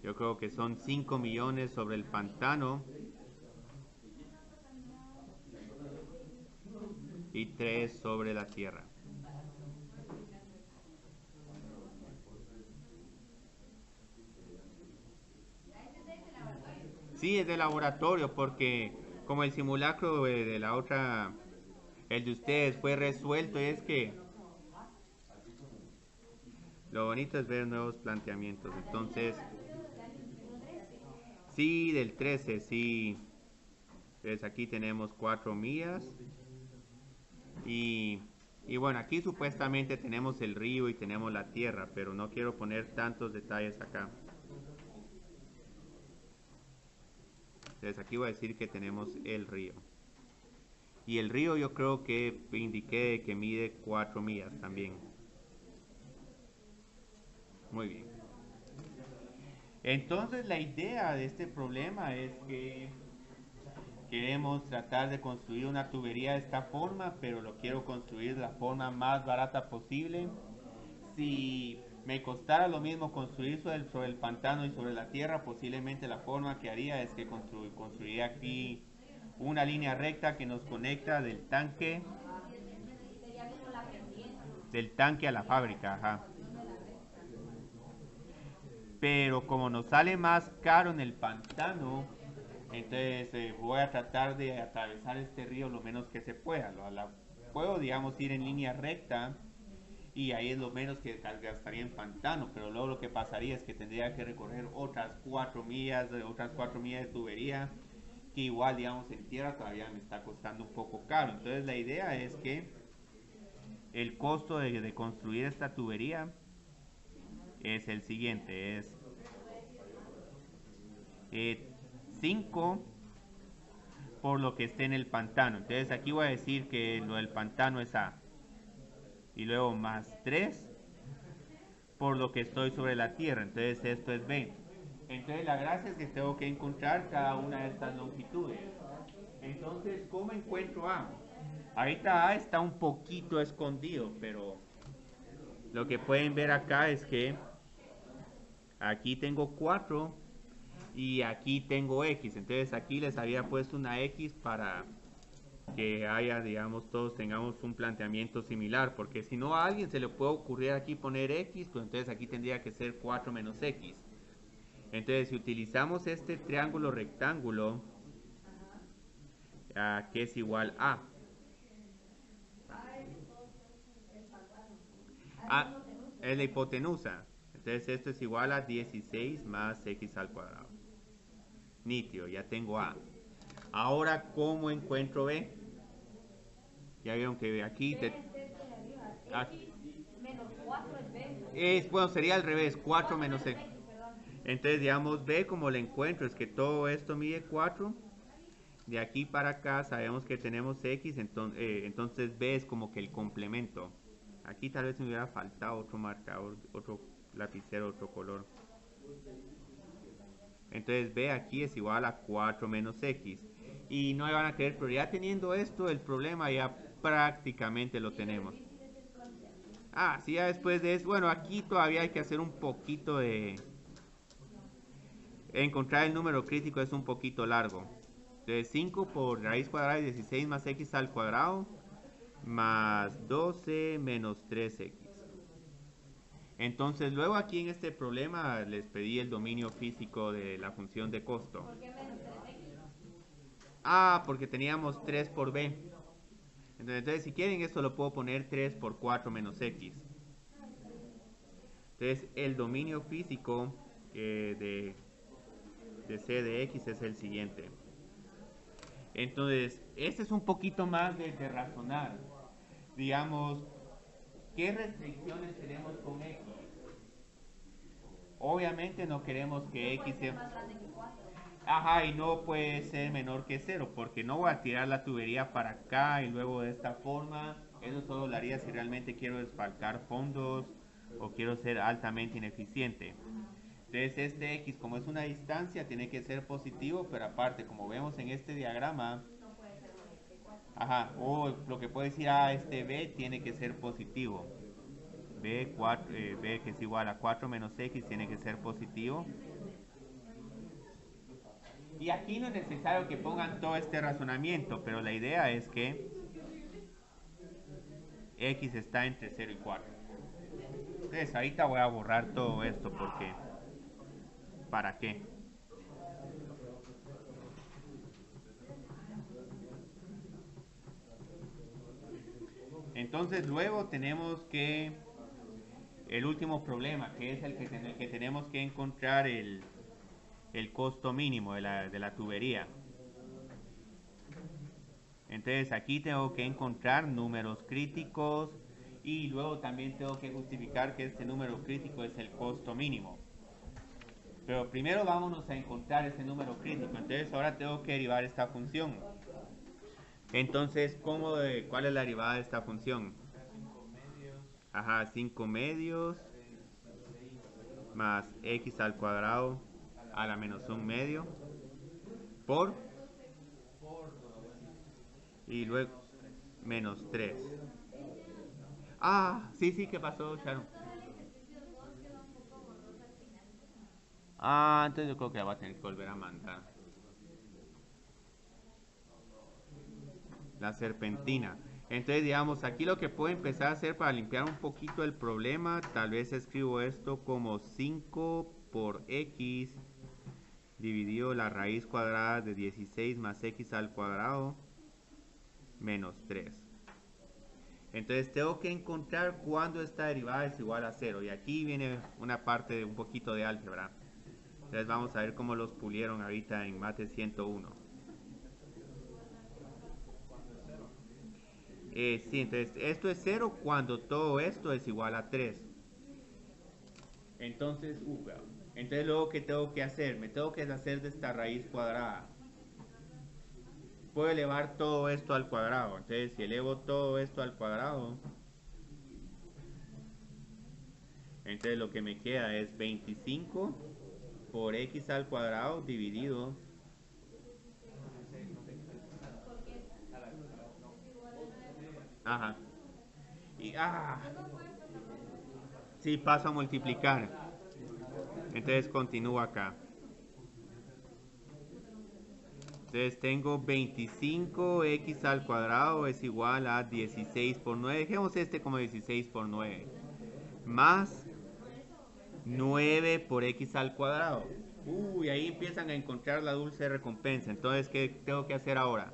Yo creo que son 5 millones sobre el pantano. Y 3 sobre la tierra. Sí, es de laboratorio porque como el simulacro de la otra, el de ustedes fue resuelto, es que lo bonito es ver nuevos planteamientos. Entonces, sí, del 13, sí. Entonces aquí tenemos 4 millas. Y, y bueno, aquí supuestamente tenemos el río y tenemos la tierra, pero no quiero poner tantos detalles acá. Entonces aquí voy a decir que tenemos el río. Y el río yo creo que indiqué que mide 4 millas también. Muy bien. Entonces la idea de este problema es que queremos tratar de construir una tubería de esta forma, pero lo quiero construir de la forma más barata posible. Si me costara lo mismo construir sobre el pantano y sobre la tierra, posiblemente la forma que haría es que construiría aquí una línea recta que nos conecta del tanque a la fábrica, ajá. Pero como nos sale más caro en el pantano, entonces voy a tratar de atravesar este río lo menos que se pueda. Puedo, digamos, ir en línea recta y ahí es lo menos que gastaría en pantano, pero luego lo que pasaría es que tendría que recorrer otras 4 millas, de tubería, que igual, digamos, en tierra todavía me está costando un poco caro. Entonces la idea es que el costo de construir esta tubería es el siguiente, es 5 por lo que esté en el pantano. Entonces aquí voy a decir que lo del pantano es A. Y luego más 3 por lo que estoy sobre la tierra. Entonces esto es B. Entonces la gracia es que tengo que encontrar cada una de estas longitudes. Entonces, ¿cómo encuentro A? Ahorita A está un poquito escondido, pero lo que pueden ver acá es que aquí tengo 4 y aquí tengo X. Entonces aquí les había puesto una X para que haya, digamos, todos tengamos un planteamiento similar, porque si no a alguien se le puede ocurrir aquí poner X, pues entonces aquí tendría que ser 4 menos X. Entonces si utilizamos este triángulo rectángulo, que es igual a A es la hipotenusa. Entonces esto es igual a 16 más X al cuadrado. Nítido, ya tengo A. Ahora, ¿cómo encuentro B? Ya vieron que aquí Menos 4 es B. bueno, sería al revés, 4 menos X. Entonces, digamos, B como lo encuentro es que todo esto mide 4. De aquí para acá sabemos que tenemos X, entonces B es como que el complemento. Aquí tal vez me hubiera faltado otro marcador, otro lapicero, otro color. Entonces B aquí es igual a 4 menos X. Y no me van a creer, pero ya teniendo esto, el problema ya prácticamente lo tenemos. Ah, sí, ya después de eso, bueno, aquí todavía hay que hacer un poquito de... Encontrar el número crítico es un poquito largo. Entonces 5 por raíz cuadrada de 16 más X al cuadrado, más 12 menos 3X. Entonces luego aquí en este problema les pedí el dominio físico de la función de costo. ¿Por qué menos 3X? Ah, porque teníamos 3 por B. Entonces si quieren esto lo puedo poner 3 por 4 menos X. Entonces el dominio físico de C de X es el siguiente. Entonces, este es un poquito más de razonar. Digamos, ¿qué restricciones tenemos con X? Obviamente no queremos que X sea más grande que 4. Ajá, y no puede ser menor que 0, porque no voy a tirar la tubería para acá y luego de esta forma. Eso solo lo haría si realmente quiero desfalcar fondos o quiero ser altamente ineficiente. Entonces este X, como es una distancia, tiene que ser positivo, pero aparte, como vemos en este diagrama, No puede ser mayor que 4. ajá, o lo que puede decir este B tiene que ser positivo. B que es igual a 4 menos X tiene que ser positivo. Y aquí no es necesario que pongan todo este razonamiento, pero la idea es que X está entre 0 y 4. Entonces ahorita voy a borrar todo esto porque... ¿Para qué? Entonces luego tenemos que el último problema, que es el que tenemos que encontrar el costo mínimo de la tubería. Entonces aquí tengo que encontrar números críticos y luego también tengo que justificar que este número crítico es el costo mínimo. Pero primero vámonos a encontrar ese número crítico. Entonces ahora tengo que derivar esta función. Entonces, ¿cuál es la derivada de esta función? 5 medios Ajá, 5 medios más x al cuadrado a la menos 1 medio por y luego menos 3. Ah, sí, ¿qué pasó, Sharon? Ah, entonces yo creo que la voy a tener que volver a mandar. La serpentina. Entonces, digamos, aquí lo que puedo empezar a hacer para limpiar un poquito el problema, tal vez escribo esto como 5 por x dividido la raíz cuadrada de 16 más x al cuadrado menos 3. Entonces tengo que encontrar cuándo esta derivada es igual a 0. Y aquí viene una parte de un poquito de álgebra. Entonces vamos a ver cómo los pulieron ahorita en Mate 101. Sí, entonces esto es 0 cuando todo esto es igual a 3. Entonces, entonces luego, ¿qué tengo que hacer? Me tengo que deshacer de esta raíz cuadrada. Puedo elevar todo esto al cuadrado. Entonces, si elevo todo esto al cuadrado, entonces lo que me queda es 25 por x al cuadrado dividido. Ajá. Y, sí, paso a multiplicar. Entonces continúo acá. Entonces tengo 25x al cuadrado es igual a 16 por 9. Dejemos este como 16 por 9. Más 9 por x al cuadrado. Uy, ahí empiezan a encontrar la dulce recompensa. Entonces, ¿qué tengo que hacer ahora?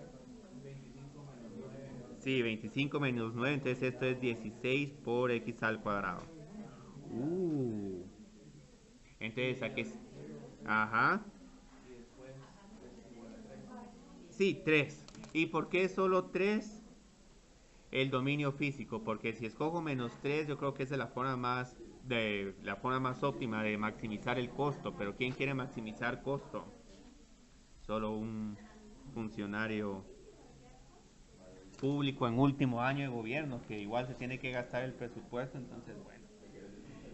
25 menos 9. Sí, 25 menos 9. Entonces esto es 16 por x al cuadrado. Entonces aquí es... Ajá. Y después es igual a 3. Sí, 3. ¿Y por qué solo 3? El dominio físico, porque si escojo menos 3, yo creo que esa es la forma más óptima de maximizar el costo. Pero ¿quién quiere maximizar costo? Solo un funcionario público en último año de gobierno, que igual se tiene que gastar el presupuesto. Entonces, bueno.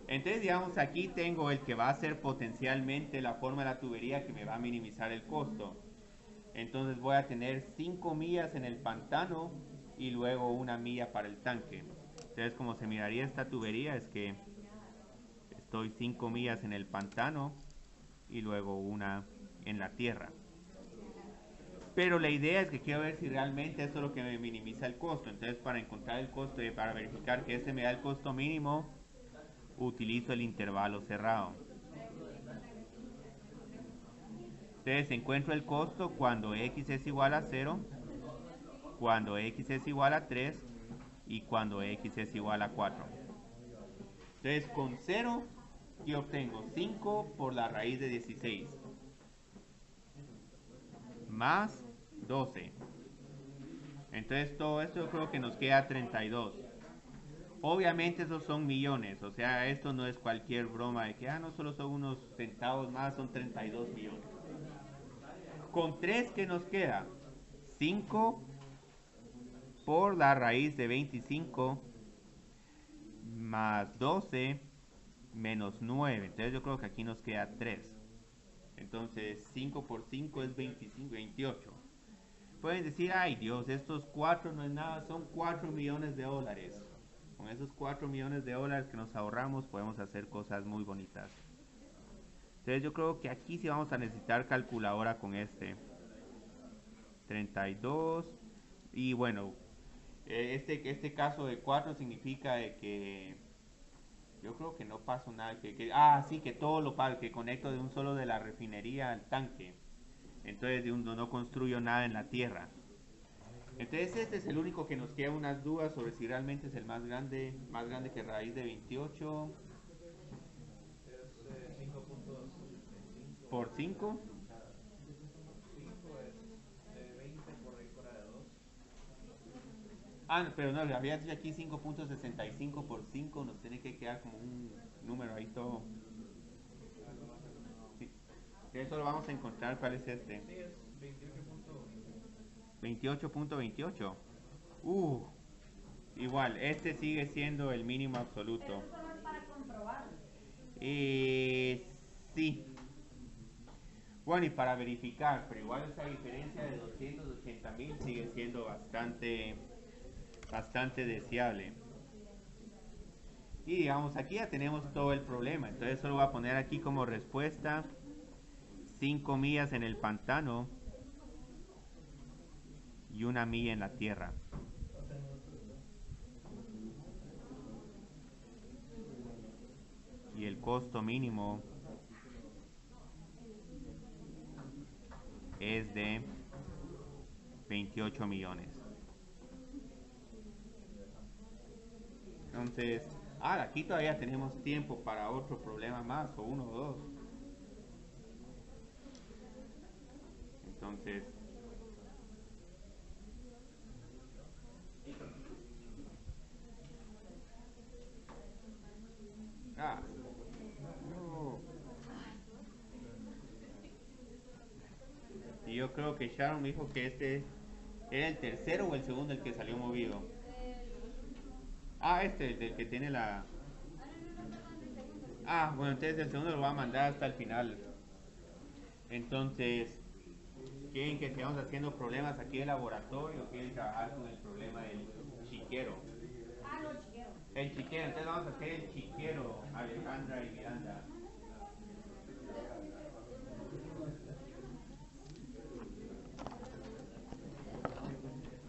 Entonces, digamos, aquí tengo el que va a ser potencialmente la forma de la tubería que me va a minimizar el costo. Entonces voy a tener 5 millas en el pantano y luego 1 milla para el tanque. Entonces, como se miraría esta tubería, es que estoy 5 millas en el pantano y luego 1 en la tierra. Pero la idea es que quiero ver si realmente esto es lo que me minimiza el costo. Entonces, para encontrar el costo y para verificar que este me da el costo mínimo, utilizo el intervalo cerrado. Entonces encuentro el costo cuando x es igual a 0, cuando x es igual a 3 y cuando x es igual a 4. Entonces con 0 yo obtengo 5 por la raíz de 16 más 12. Entonces todo esto yo creo que nos queda 32. Obviamente esos son millones, o sea, esto no es cualquier broma de que no solo son unos centavos más, son 32 millones. Con 3, ¿qué nos queda? 5 por la raíz de 25 más 12 menos 9. Entonces yo creo que aquí nos queda 3. Entonces 5 por 5 es 25, 28. Pueden decir, ay Dios, estos 4 no es nada, son 4 millones de dólares. Con esos 4 millones de dólares que nos ahorramos podemos hacer cosas muy bonitas. Entonces yo creo que aquí sí vamos a necesitar calculadora con este. 32. Y bueno, este caso de 4 significa de que yo creo que no paso nada. Sí, que todo lo pago, que conecto de un solo de la refinería al tanque. Entonces no construyo nada en la tierra. Entonces este es el único que nos queda unas dudas sobre si realmente es el más grande que raíz de 28 Es 5.65 por 5. 5 es de 20 por raíz cuadrada de 2. Ah, no, pero no, había dicho aquí 5.65 por 5, nos tiene que quedar como un número ahí todo. Sí. Eso lo vamos a encontrar, ¿cuál es este? Sí, es 28.28. 28.28. Uh, igual, este sigue siendo el mínimo Pero absoluto. eso solo es para comprobarlo. Sí. Bueno, y para verificar, pero igual esa diferencia de 280.000 sigue siendo bastante deseable. Y digamos, aquí ya tenemos todo el problema. Entonces solo voy a poner aquí como respuesta 5 millas en el pantano y 1 milla en la tierra. Y el costo mínimo es de 28 millones. Entonces, aquí todavía tenemos tiempo para otro problema más, o uno o dos. Entonces, no. Y yo creo que Sharon me dijo que este era el tercero o el segundo el que salió movido. Este, el del que tiene la... Bueno, entonces el segundo lo va a mandar hasta el final. Entonces, ¿quieren que sigamos haciendo problemas aquí de laboratorio o quieren trabajar con el problema del chiquero? No, chiquero. El chiquero, entonces vamos a hacer el chiquero, Alejandra y Miranda.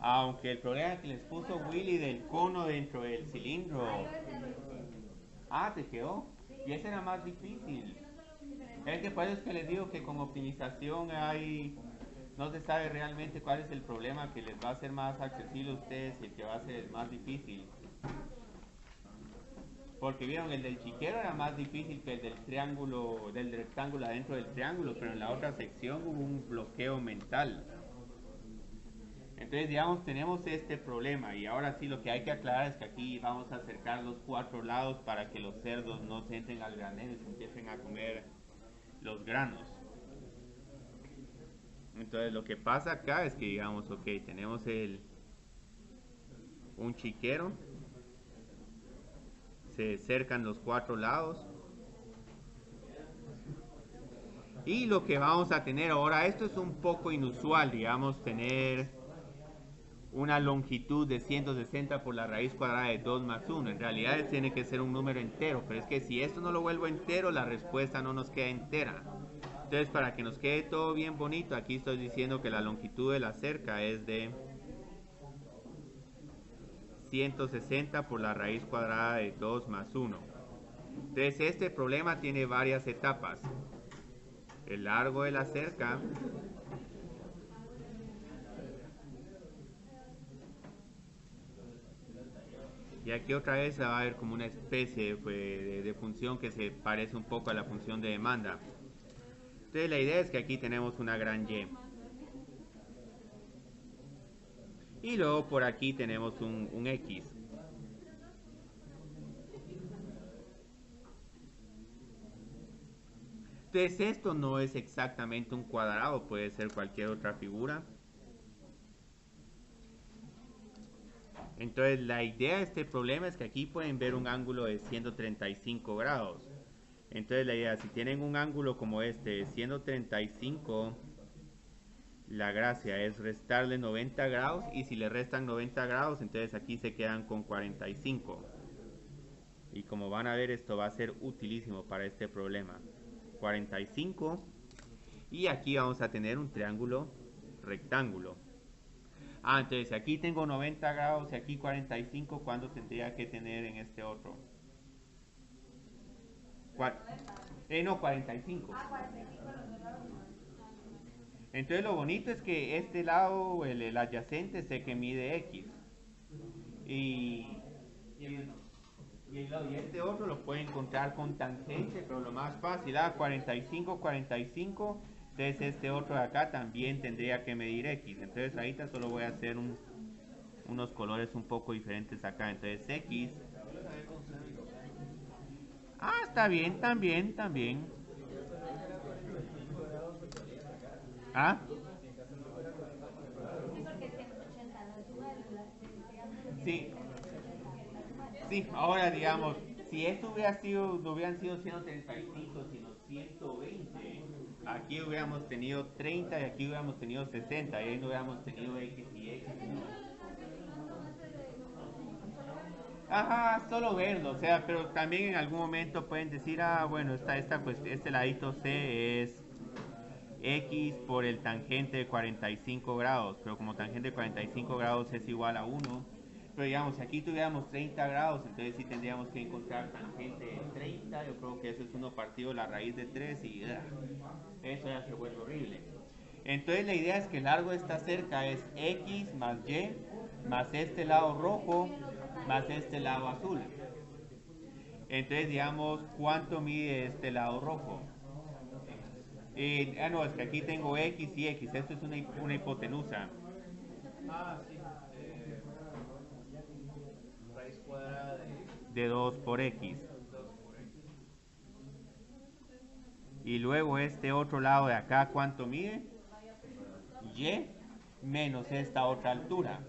Aunque el problema que les puso Willy del cono dentro del cilindro. Yo ese lo hice. Te quedó. Y ese era más difícil. Es que por eso es que les digo que con optimización no se sabe realmente cuál es el problema que les va a hacer más accesible a ustedes y el que va a ser el más difícil. Porque vieron, el del chiquero era más difícil que el del triángulo, del rectángulo adentro del triángulo, pero en la otra sección hubo un bloqueo mental. Entonces, digamos, tenemos este problema y ahora sí lo que hay que aclarar es que aquí vamos a acercar los 4 lados para que los cerdos no se entren al granero y se empiecen a comer los granos. Entonces, lo que pasa acá es que, digamos, ok, tenemos un chiquero, se cercan los 4 lados. Y lo que vamos a tener ahora, esto es un poco inusual, digamos, tener una longitud de 160 por la raíz cuadrada de 2 más 1. En realidad tiene que ser un número entero, pero es que si esto no lo vuelvo entero, la respuesta no nos queda entera. Entonces, para que nos quede todo bien bonito, aquí estoy diciendo que la longitud de la cerca es de 160 por la raíz cuadrada de 2 más 1. Entonces, este problema tiene varias etapas. El largo de la cerca y aquí otra vez va a haber como una especie de función que se parece un poco a la función de demanda. Entonces la idea es que aquí tenemos una gran Y. Y luego por aquí tenemos un X. Entonces esto no es exactamente un cuadrado, puede ser cualquier otra figura. Entonces la idea de este problema es que aquí pueden ver un ángulo de 135 grados. Entonces la idea, si tienen un ángulo como este de 135, la gracia es restarle 90 grados y si le restan 90 grados, entonces aquí se quedan con 45. Y como van a ver, esto va a ser utilísimo para este problema. 45 y aquí vamos a tener un triángulo rectángulo. Entonces aquí tengo 90 grados y aquí 45, ¿cuándo tendría que tener en este otro? No, 45. 45 los dos lados. Entonces lo bonito es que este lado, el adyacente, sé que mide x. Y, y este otro lo pueden encontrar con tangente, pero lo más fácil, 45, 45. Entonces este otro de acá también tendría que medir x. Entonces ahorita solo voy a hacer unos colores un poco diferentes acá. Entonces x. Está bien, también, también. Ah, Sí, porque es 180, la suma de las triángulos sí, la suma de sí. Ahora digamos, si esto hubiera sido, no hubieran sido 135, sino 120, aquí hubiéramos tenido 30 y aquí hubiéramos tenido 60 y ahí no hubiéramos tenido x y x. Ajá, solo verlo, o sea, pero también en algún momento pueden decir, bueno, este ladito C es x por el tangente de 45 grados, pero como tangente de 45 grados es igual a 1, pero digamos, si aquí tuviéramos 30 grados, entonces sí tendríamos que encontrar tangente de 30, yo creo que eso es 1 partido la raíz de 3 y eso ya se vuelve horrible. Entonces la idea es que el largo de esta cerca es x más y más este lado rojo más este lado azul. Entonces digamos, ¿cuánto mide este lado rojo? No, es que aquí tengo x y x, esto es una hipotenusa. Sí. Raíz cuadrada De 2 por x. 2 por x. Y luego este otro lado de acá, ¿cuánto mide? Y menos esta otra altura.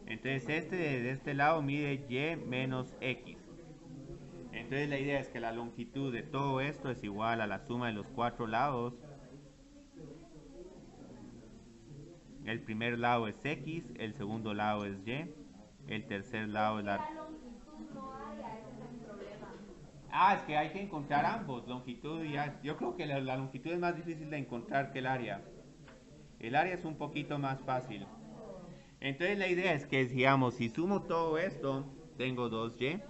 Entonces este de este lado mide y menos x. Entonces la idea es que la longitud de todo esto es igual a la suma de los 4 lados. El primer lado es x, el segundo lado es y, el tercer lado es la la... longitud no haya, ese es el problema. Es que hay que encontrar ambos, longitud y área. Yo creo que la longitud es más difícil de encontrar que el área. El área es un poquito más fácil. Entonces la idea es que, digamos, si sumo todo esto, tengo 2y,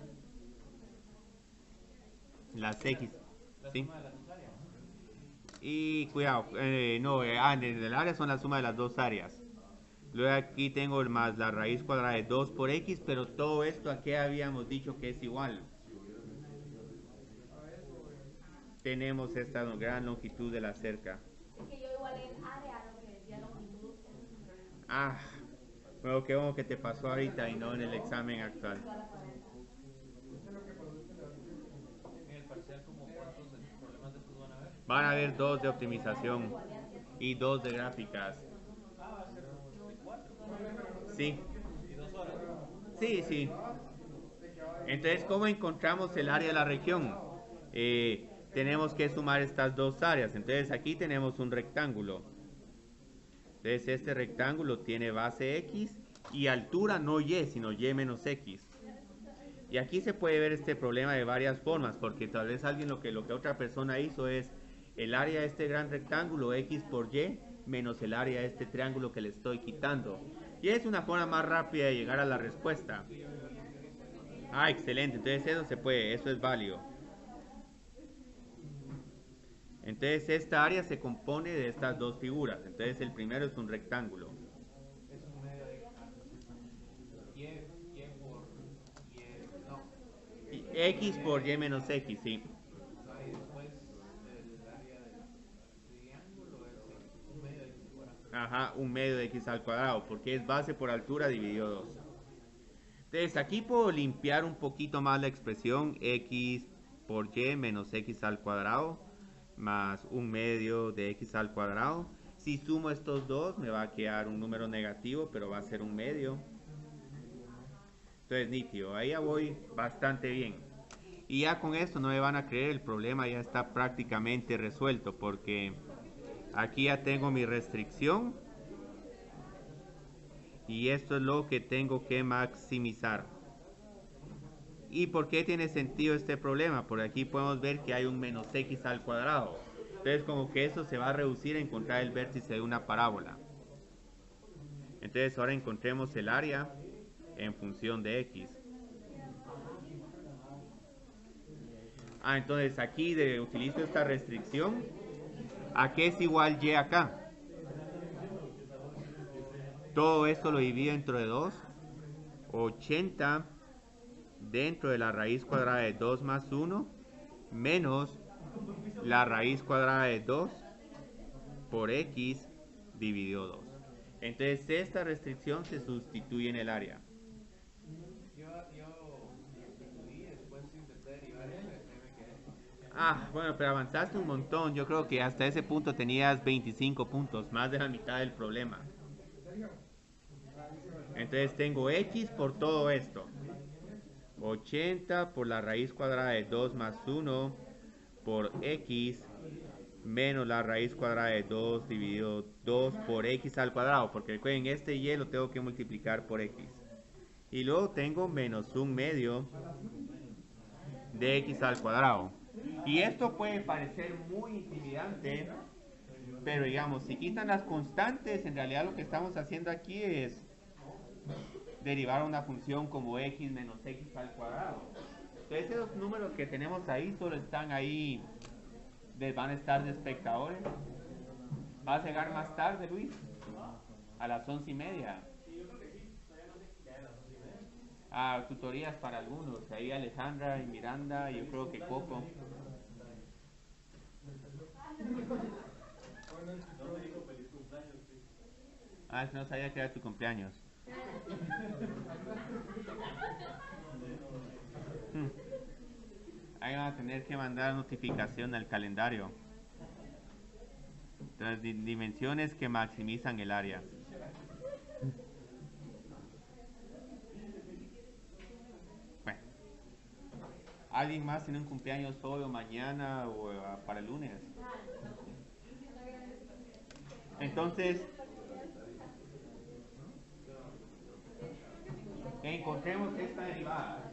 las x, La ¿sí? suma de las dos áreas. Y cuidado, no, el área son la suma de las dos áreas. Luego aquí tengo más la raíz cuadrada de 2 por x, pero todo esto aquí habíamos dicho que es igual. Tenemos esta gran longitud de la cerca. Es que yo igual en área lo que decía longitud, ese es el problema. Bueno, qué bueno que te pasó ahorita y no en el examen actual. En el parcial, como cuántos problemas de estos van a haber. Van a haber 2 de optimización y 2 de gráficas. Va a ser de 4. Sí, Y 2 horas. sí, sí. Entonces, ¿cómo encontramos el área de la región? Tenemos que sumar estas dos áreas. Entonces, aquí tenemos un rectángulo. Entonces, este rectángulo tiene base x y altura no y, sino y menos x. Y aquí se puede ver este problema de varias formas, porque tal vez alguien lo que otra persona hizo es el área de este gran rectángulo x por y menos el área de este triángulo que le estoy quitando. Y es una forma más rápida de llegar a la respuesta. Excelente. Entonces eso se puede, eso es válido. Entonces esta área se compone de estas dos figuras. Entonces el primero es un rectángulo. Es un medio de y por y, no. X por y menos x, sí. Y después el área del triángulo es un medio de x cuadrado. Un medio de x al cuadrado, porque es base por altura dividido 2. Entonces aquí puedo limpiar un poquito más la expresión x por y menos x al cuadrado más un medio de x al cuadrado. Si sumo estos dos me va a quedar un número negativo, pero va a ser un medio. Entonces nítido, ahí ya voy bastante bien. Y ya con esto no me van a creer, el problema ya está prácticamente resuelto, porque aquí ya tengo mi restricción y esto es lo que tengo que maximizar. ¿Y por qué tiene sentido este problema? Por aquí podemos ver que hay un menos x al cuadrado. Entonces como que eso se va a reducir a encontrar el vértice de una parábola. Entonces ahora encontremos el área en función de x. Entonces aquí utilizo esta restricción. ¿A qué es igual y acá? Todo esto lo divido dentro de 2. 80 dentro de la raíz cuadrada de 2 más 1 menos la raíz cuadrada de 2 por x dividido 2. Entonces esta restricción se sustituye en el área. Yo sustituí, después intenté derivar eso y me quedé. Ah, bueno, pero avanzaste un montón. Yo creo que hasta ese punto tenías 25 puntos, más de la mitad del problema. Entonces tengo x por todo esto. 80 por la raíz cuadrada de 2 más 1 por x menos la raíz cuadrada de 2 dividido 2 por x al cuadrado, porque recuerden, este y lo tengo que multiplicar por x. Y luego tengo menos 1/2 de x al cuadrado. Y esto puede parecer muy intimidante, pero digamos, si quitan las constantes, en realidad lo que estamos haciendo aquí es derivar una función como x menos x al cuadrado. Entonces esos números que tenemos ahí solo están ahí, van a estar de espectadores. ¿Vas a llegar más tarde, Luis? A las 11:30. Ah, tutorías para algunos. Ahí Alejandra y Miranda, y yo creo que Coco. Ah, no sabía que era tu cumpleaños. Ahí van a tener que mandar notificación al calendario. Entonces, dimensiones que maximizan el área. Bueno. ¿Alguien más tiene un cumpleaños hoy o mañana o para el lunes? Entonces, encontremos esta derivada.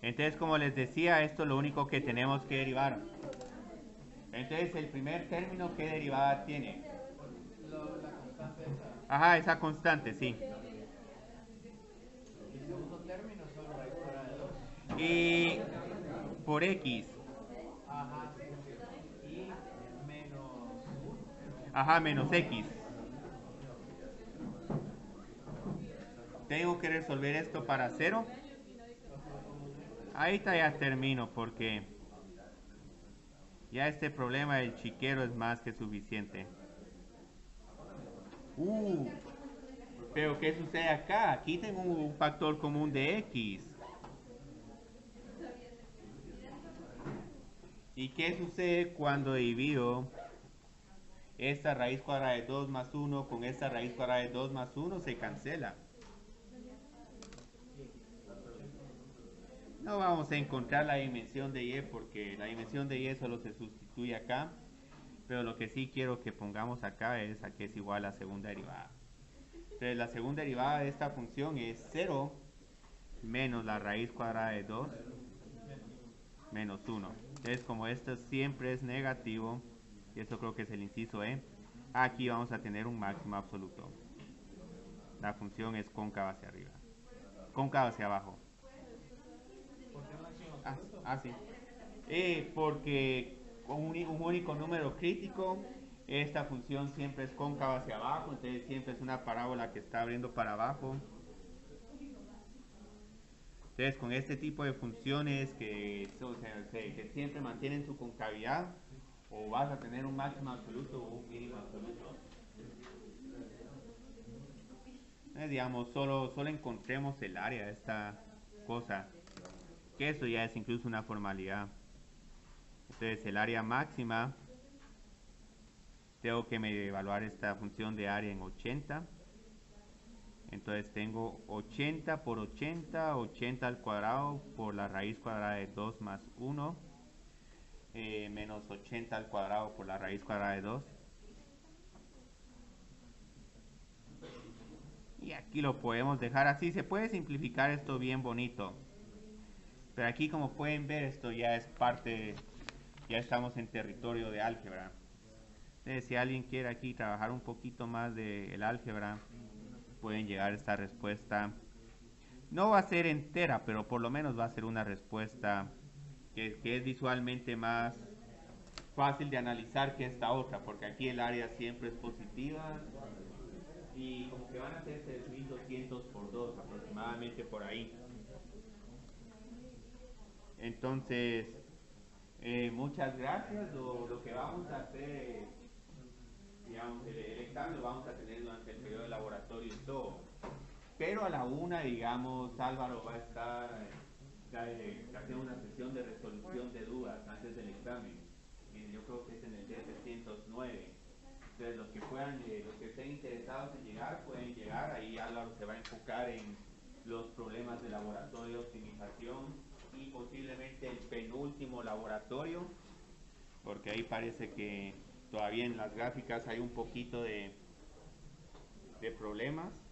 Entonces, como les decía, esto es lo único que tenemos que derivar. Entonces, el primer término, ¿qué derivada tiene? La constante esa. Ajá, esa constante, sí. El segundo término solo raíz cuadrada de 2. Y por x. Ajá, sí. Y menos 1. Ajá, menos x. Tengo que resolver esto para 0. Ahí está, ya termino porque ya este problema del chiquero es más que suficiente. Pero ¿qué sucede acá? Aquí tengo un factor común de x. ¿Y qué sucede cuando divido esta raíz cuadrada de 2 más 1 con esta raíz cuadrada de 2 más 1? Se cancela. No vamos a encontrar la dimensión de y porque la dimensión de y solo se sustituye acá. Pero lo que sí quiero que pongamos acá es a que es igual a la segunda derivada. Entonces la segunda derivada de esta función es 0 menos la raíz cuadrada de 2 menos 1. Entonces como esto siempre es negativo, y eso creo que es el inciso E, aquí vamos a tener un máximo absoluto. La función es cóncava hacia arriba. Cóncava hacia abajo. ¿Por qué máximo absoluto? Sí. Porque con un único número crítico, esta función siempre es cóncava hacia abajo, entonces siempre es una parábola que está abriendo para abajo. Entonces con este tipo de funciones que siempre mantienen su concavidad, o vas a tener un máximo absoluto o un mínimo absoluto. Digamos, solo encontremos el área de esta cosa, que eso ya es incluso una formalidad. Entonces el área máxima, tengo que evaluar esta función de área en 80. Entonces tengo 80 por 80, 80 al cuadrado por la raíz cuadrada de 2 más 1, menos 80 al cuadrado por la raíz cuadrada de 2. Y aquí lo podemos dejar así. Se puede simplificar esto bien bonito. Pero aquí, como pueden ver, esto ya es parte, ya estamos en territorio de álgebra. Entonces, si alguien quiere aquí trabajar un poquito más del álgebra, pueden llegar a esta respuesta. No va a ser entera, pero por lo menos va a ser una respuesta que es visualmente más fácil de analizar que esta otra, porque aquí el área siempre es positiva y como que van a ser 3200 por 2 aproximadamente por ahí. Entonces, muchas gracias. Lo que vamos a hacer, digamos, el examen lo vamos a tener durante el periodo de laboratorio y todo. Pero a la una, digamos, Álvaro va a estar haciendo una sesión de resolución de dudas antes del examen. Yo creo que es en el D309. Entonces, los que puedan, los que estén interesados en llegar, pueden llegar. Ahí Álvaro se va a enfocar en los problemas de laboratorio de optimización y posiblemente el penúltimo laboratorio, porque ahí parece que todavía en las gráficas hay un poquito de problemas.